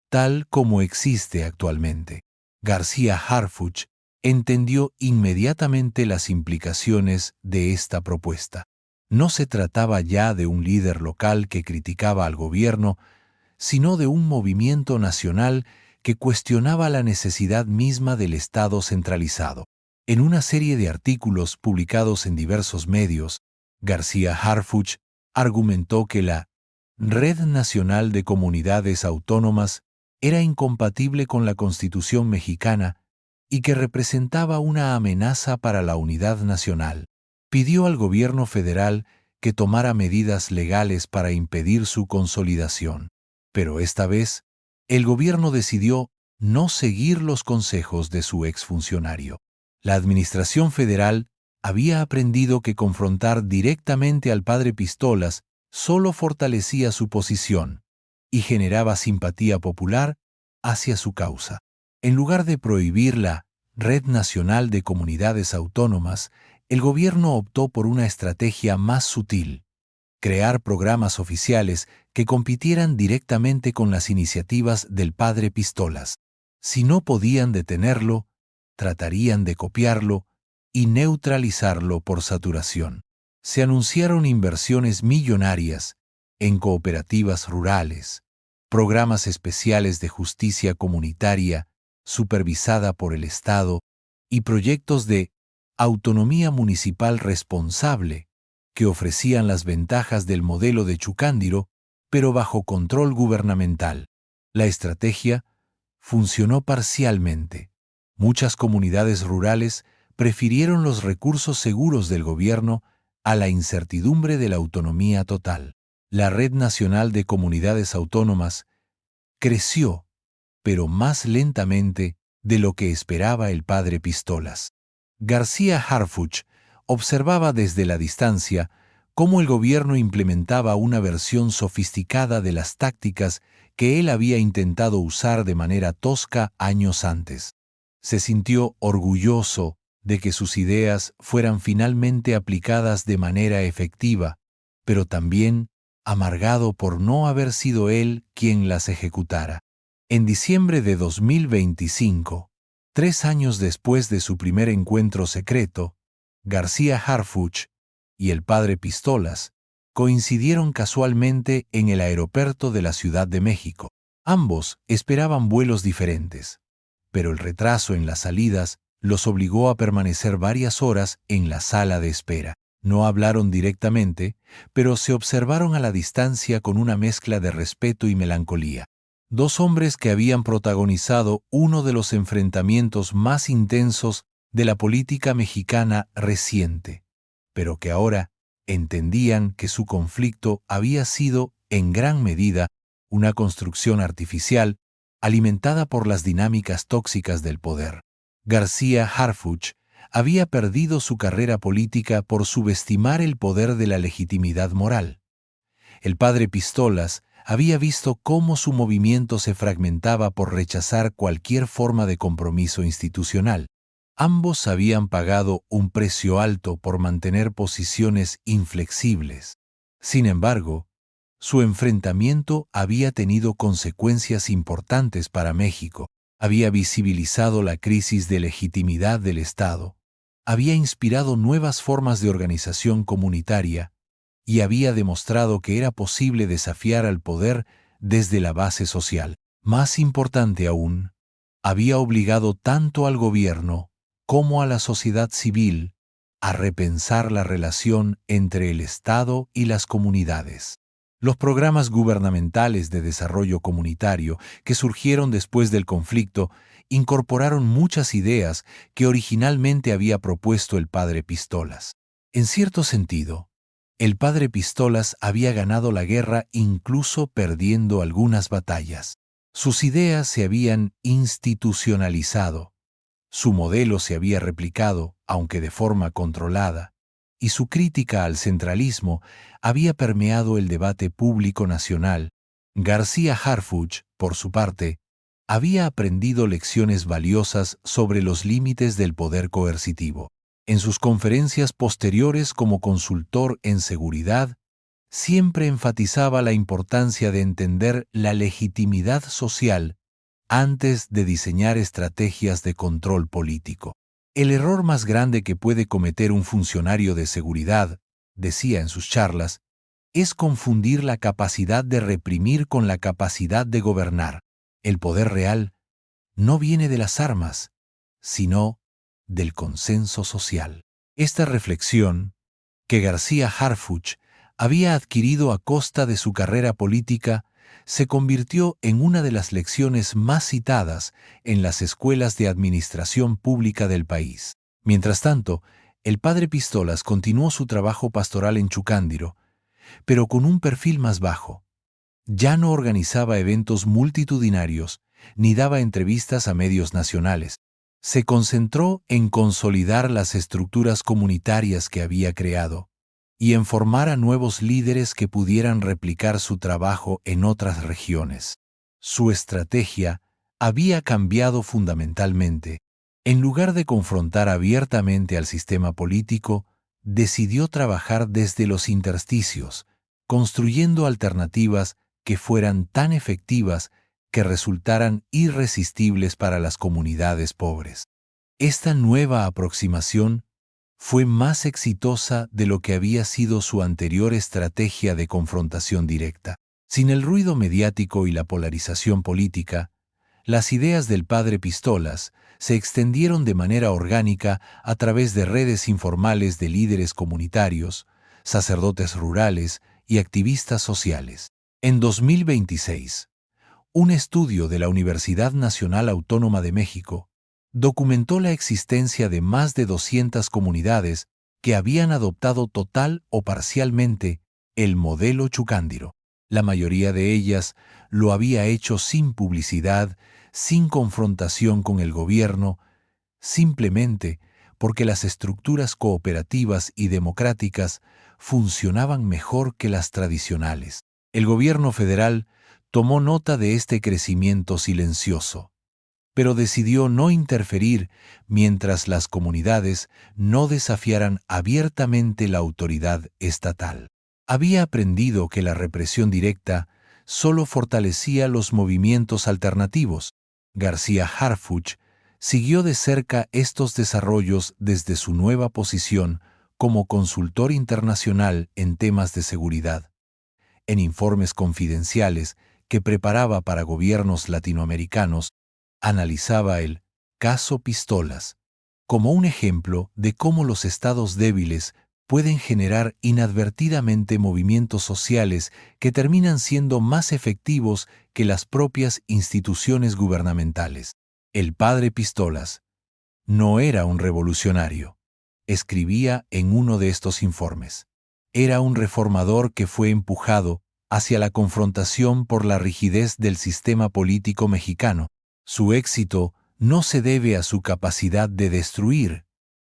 tal como existe actualmente. García Harfuch entendió inmediatamente las implicaciones de esta propuesta. No se trataba ya de un líder local que criticaba al gobierno, sino de un movimiento nacional que cuestionaba la necesidad misma del Estado centralizado. En una serie de artículos publicados en diversos medios, García Harfuch argumentó que la Red Nacional de Comunidades Autónomas era incompatible con la Constitución mexicana y que representaba una amenaza para la unidad nacional. Pidió al gobierno federal que tomara medidas legales para impedir su consolidación. Pero esta vez, el gobierno decidió no seguir los consejos de su exfuncionario. La administración federal había aprendido que confrontar directamente al padre Pistolas solo fortalecía su posición y generaba simpatía popular hacia su causa. En lugar de prohibir la Red Nacional de Comunidades Autónomas, el gobierno optó por una estrategia más sutil: crear programas oficiales que compitieran directamente con las iniciativas del padre Pistolas. Si no podían detenerlo, tratarían de copiarlo y neutralizarlo por saturación. Se anunciaron inversiones millonarias en cooperativas rurales, programas especiales de justicia comunitaria supervisada por el Estado y proyectos de autonomía municipal responsable que ofrecían las ventajas del modelo de Chucándiro, pero bajo control gubernamental. La estrategia funcionó parcialmente. Muchas comunidades rurales prefirieron los recursos seguros del gobierno a la incertidumbre de la autonomía total. La Red Nacional de Comunidades Autónomas creció, pero más lentamente de lo que esperaba el padre Pistolas. García Harfuch observaba desde la distancia cómo el gobierno implementaba una versión sofisticada de las tácticas que él había intentado usar de manera tosca años antes. Se sintió orgulloso de que sus ideas fueran finalmente aplicadas de manera efectiva, pero también amargado por no haber sido él quien las ejecutara. En diciembre de 2025, 3 años después de su primer encuentro secreto, García Harfuch y el padre Pistolas coincidieron casualmente en el aeropuerto de la Ciudad de México. Ambos esperaban vuelos diferentes, pero el retraso en las salidas los obligó a permanecer varias horas en la sala de espera. No hablaron directamente, pero se observaron a la distancia con una mezcla de respeto y melancolía. Dos hombres que habían protagonizado uno de los enfrentamientos más intensos de la política mexicana reciente, pero que ahora entendían que su conflicto había sido, en gran medida, una construcción artificial alimentada por las dinámicas tóxicas del poder. García Harfuch había perdido su carrera política por subestimar el poder de la legitimidad moral. El padre Pistolas había visto cómo su movimiento se fragmentaba por rechazar cualquier forma de compromiso institucional. Ambos habían pagado un precio alto por mantener posiciones inflexibles. Sin embargo, su enfrentamiento había tenido consecuencias importantes para México. Había visibilizado la crisis de legitimidad del Estado, había inspirado nuevas formas de organización comunitaria y había demostrado que era posible desafiar al poder desde la base social. Más importante aún, había obligado tanto al gobierno como a la sociedad civil a repensar la relación entre el Estado y las comunidades. Los programas gubernamentales de desarrollo comunitario que surgieron después del conflicto incorporaron muchas ideas que originalmente había propuesto el padre Pistolas. En cierto sentido, el padre Pistolas había ganado la guerra incluso perdiendo algunas batallas. Sus ideas se habían institucionalizado, su modelo se había replicado, aunque de forma controlada, y su crítica al centralismo había permeado el debate público nacional. García Harfuch, por su parte, había aprendido lecciones valiosas sobre los límites del poder coercitivo. En sus conferencias posteriores como consultor en seguridad, siempre enfatizaba la importancia de entender la legitimidad social antes de diseñar estrategias de control político. El error más grande que puede cometer un funcionario de seguridad, decía en sus charlas, es confundir la capacidad de reprimir con la capacidad de gobernar. El poder real no viene de las armas, sino del consenso social. Esta reflexión, que García Harfuch había adquirido a costa de su carrera política, se convirtió en una de las lecciones más citadas en las escuelas de administración pública del país. Mientras tanto, el padre Pistolas continuó su trabajo pastoral en Chucándiro, pero con un perfil más bajo. Ya no organizaba eventos multitudinarios ni daba entrevistas a medios nacionales. Se concentró en consolidar las estructuras comunitarias que había creado y en formar a nuevos líderes que pudieran replicar su trabajo en otras regiones. Su estrategia había cambiado fundamentalmente. En lugar de confrontar abiertamente al sistema político, decidió trabajar desde los intersticios, construyendo alternativas que fueran tan efectivas que resultaran irresistibles para las comunidades pobres. Esta nueva aproximación fue más exitosa de lo que había sido su anterior estrategia de confrontación directa. Sin el ruido mediático y la polarización política, las ideas del padre Pistolas se extendieron de manera orgánica a través de redes informales de líderes comunitarios, sacerdotes rurales y activistas sociales. En 2026, un estudio de la Universidad Nacional Autónoma de México documentó la existencia de más de 200 comunidades que habían adoptado total o parcialmente el modelo Chucándiro. La mayoría de ellas lo había hecho sin publicidad, sin confrontación con el gobierno, simplemente porque las estructuras cooperativas y democráticas funcionaban mejor que las tradicionales. El gobierno federal tomó nota de este crecimiento silencioso, pero decidió no interferir mientras las comunidades no desafiaran abiertamente la autoridad estatal. Había aprendido que la represión directa solo fortalecía los movimientos alternativos. García Harfuch siguió de cerca estos desarrollos desde su nueva posición como consultor internacional en temas de seguridad. En informes confidenciales que preparaba para gobiernos latinoamericanos, analizaba el caso Pistolas como un ejemplo de cómo los estados débiles pueden generar inadvertidamente movimientos sociales que terminan siendo más efectivos que las propias instituciones gubernamentales. El padre Pistolas no era un revolucionario, escribía en uno de estos informes. Era un reformador que fue empujado hacia la confrontación por la rigidez del sistema político mexicano. Su éxito no se debe a su capacidad de destruir,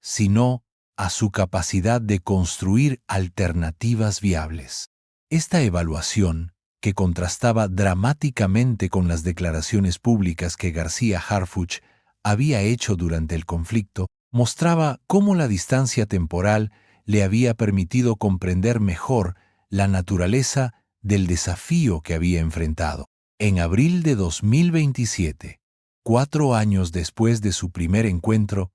sino a su capacidad de construir alternativas viables. Esta evaluación, que contrastaba dramáticamente con las declaraciones públicas que García Harfuch había hecho durante el conflicto, mostraba cómo la distancia temporal le había permitido comprender mejor la naturaleza del desafío que había enfrentado. En abril de 2027, 4 años después de su primer encuentro,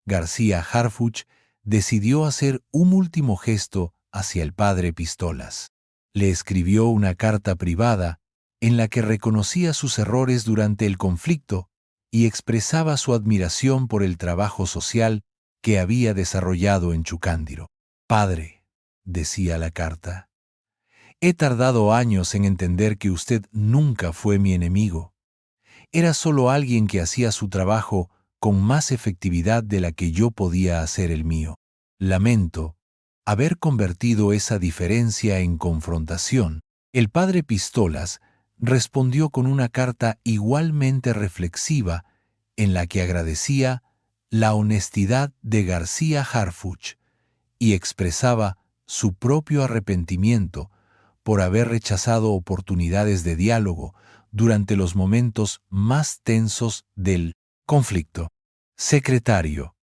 García Harfuch decidió hacer un último gesto hacia el padre Pistolas. Le escribió una carta privada en la que reconocía sus errores durante el conflicto y expresaba su admiración por el trabajo social que había desarrollado en Chucándiro. «Padre», decía la carta, «he tardado años en entender que usted nunca fue mi enemigo. Era solo alguien que hacía su trabajo con más efectividad de la que yo podía hacer el mío. Lamento haber convertido esa diferencia en confrontación». El padre Pistolas respondió con una carta igualmente reflexiva en la que agradecía la honestidad de García Harfuch y expresaba su propio arrepentimiento por haber rechazado oportunidades de diálogo durante los momentos más tensos del conflicto. «Secretario»,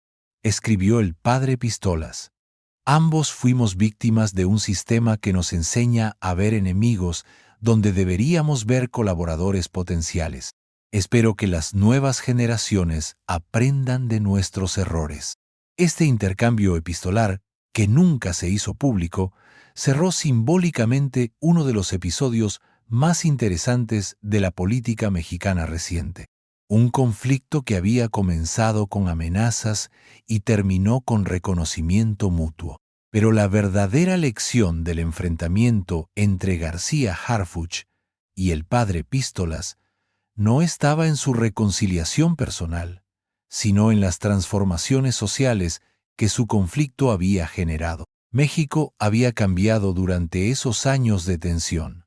escribió el padre Pistolas, «ambos fuimos víctimas de un sistema que nos enseña a ver enemigos donde deberíamos ver colaboradores potenciales. Espero que las nuevas generaciones aprendan de nuestros errores». Este intercambio epistolar, que nunca se hizo público, cerró simbólicamente uno de los episodios más interesantes de la política mexicana reciente. Un conflicto que había comenzado con amenazas y terminó con reconocimiento mutuo. Pero la verdadera lección del enfrentamiento entre García Harfuch y el padre Pistolas no estaba en su reconciliación personal, sino en las transformaciones sociales que su conflicto había generado. México había cambiado durante esos años de tensión,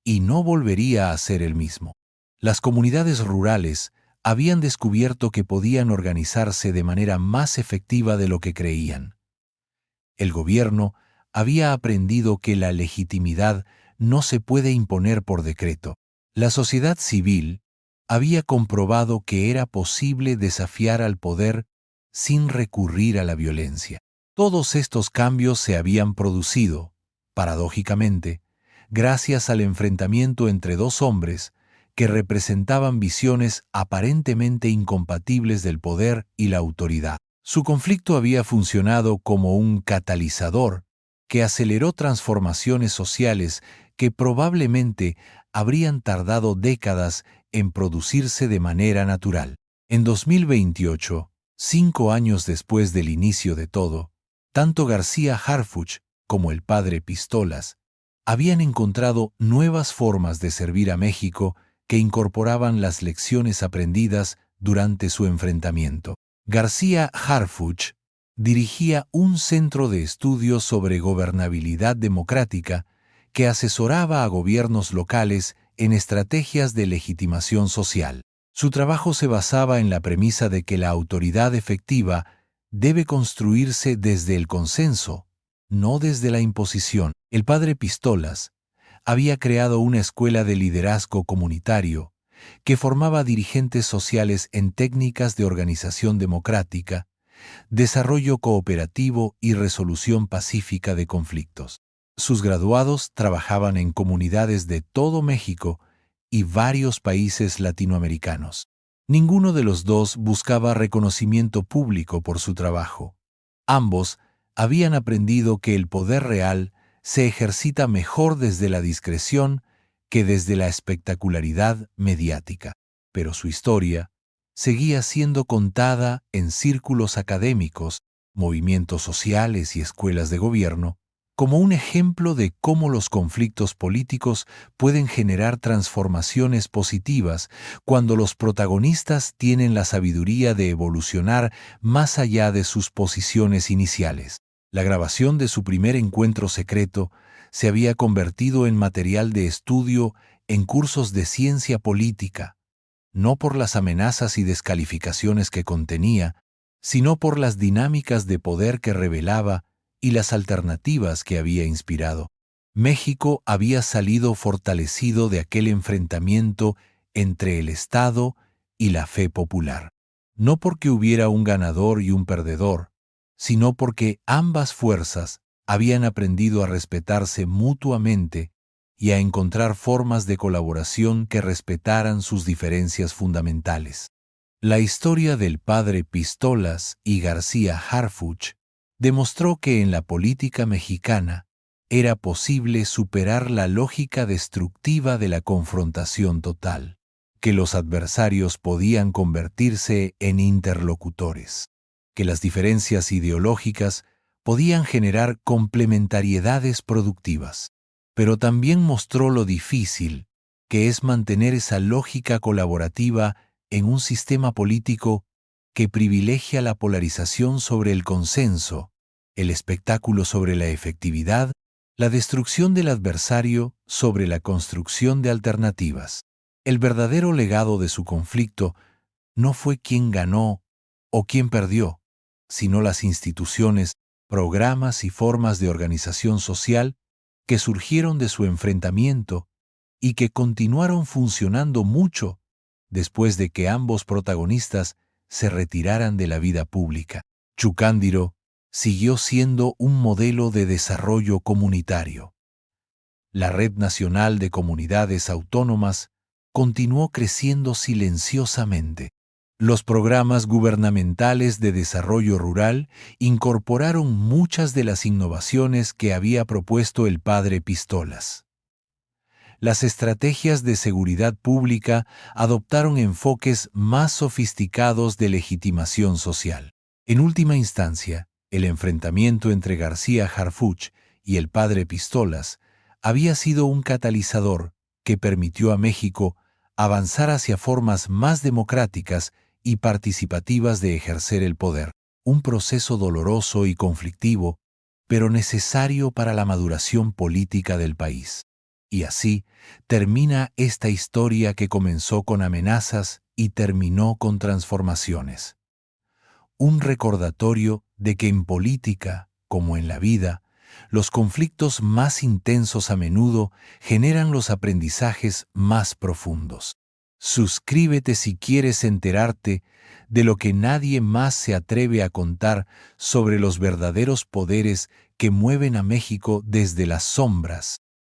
y no volvería a ser el mismo. Las comunidades rurales habían descubierto que podían organizarse de manera más efectiva de lo que creían. El gobierno había aprendido que la legitimidad no se puede imponer por decreto. La sociedad civil había comprobado que era posible desafiar al poder sin recurrir a la violencia. Todos estos cambios se habían producido, paradójicamente, gracias al enfrentamiento entre dos hombres que representaban visiones aparentemente incompatibles del poder y la autoridad. Su conflicto había funcionado como un catalizador que aceleró transformaciones sociales que probablemente habrían tardado décadas en producirse de manera natural. En 2028, 5 años después del inicio de todo, tanto García Harfuch como el padre Pistolas habían encontrado nuevas formas de servir a México que incorporaban las lecciones aprendidas durante su enfrentamiento. García Harfuch dirigía un centro de estudios sobre gobernabilidad democrática que asesoraba a gobiernos locales en estrategias de legitimación social. Su trabajo se basaba en la premisa de que la autoridad efectiva debe construirse desde el consenso, no desde la imposición. El padre Pistolas había creado una escuela de liderazgo comunitario que formaba dirigentes sociales en técnicas de organización democrática, desarrollo cooperativo y resolución pacífica de conflictos. Sus graduados trabajaban en comunidades de todo México y varios países latinoamericanos. Ninguno de los dos buscaba reconocimiento público por su trabajo. Ambos habían aprendido que el poder real se ejercita mejor desde la discreción que desde la espectacularidad mediática. Pero su historia seguía siendo contada en círculos académicos, movimientos sociales y escuelas de gobierno como un ejemplo de cómo los conflictos políticos pueden generar transformaciones positivas cuando los protagonistas tienen la sabiduría de evolucionar más allá de sus posiciones iniciales. La grabación de su primer encuentro secreto se había convertido en material de estudio en cursos de ciencia política, no por las amenazas y descalificaciones que contenía, sino por las dinámicas de poder que revelaba y las alternativas que había inspirado. México había salido fortalecido de aquel enfrentamiento entre el Estado y la fe popular. No porque hubiera un ganador y un perdedor, sino porque ambas fuerzas habían aprendido a respetarse mutuamente y a encontrar formas de colaboración que respetaran sus diferencias fundamentales. La historia del padre Pistolas y García Harfuch demostró que en la política mexicana era posible superar la lógica destructiva de la confrontación total, que los adversarios podían convertirse en interlocutores, que las diferencias ideológicas podían generar complementariedades productivas. Pero también mostró lo difícil que es mantener esa lógica colaborativa en un sistema político que privilegia la polarización sobre el consenso, el espectáculo sobre la efectividad, la destrucción del adversario sobre la construcción de alternativas. El verdadero legado de su conflicto no fue quién ganó o quién perdió, sino las instituciones, programas y formas de organización social que surgieron de su enfrentamiento y que continuaron funcionando mucho después de que ambos protagonistas se retiraran de la vida pública. Chucándiro siguió siendo un modelo de desarrollo comunitario. La Red Nacional de Comunidades Autónomas continuó creciendo silenciosamente. Los programas gubernamentales de desarrollo rural incorporaron muchas de las innovaciones que había propuesto el padre Pistolas. Las estrategias de seguridad pública adoptaron enfoques más sofisticados de legitimación social. En última instancia, el enfrentamiento entre García Harfuch y el padre Pistolas había sido un catalizador que permitió a México avanzar hacia formas más democráticas y participativas de ejercer el poder, un proceso doloroso y conflictivo, pero necesario para la maduración política del país. Y así termina esta historia que comenzó con amenazas y terminó con transformaciones. Un recordatorio de que en política, como en la vida, los conflictos más intensos a menudo generan los aprendizajes más profundos. Suscríbete si quieres enterarte de lo que nadie más se atreve a contar sobre los verdaderos poderes que mueven a México desde las sombras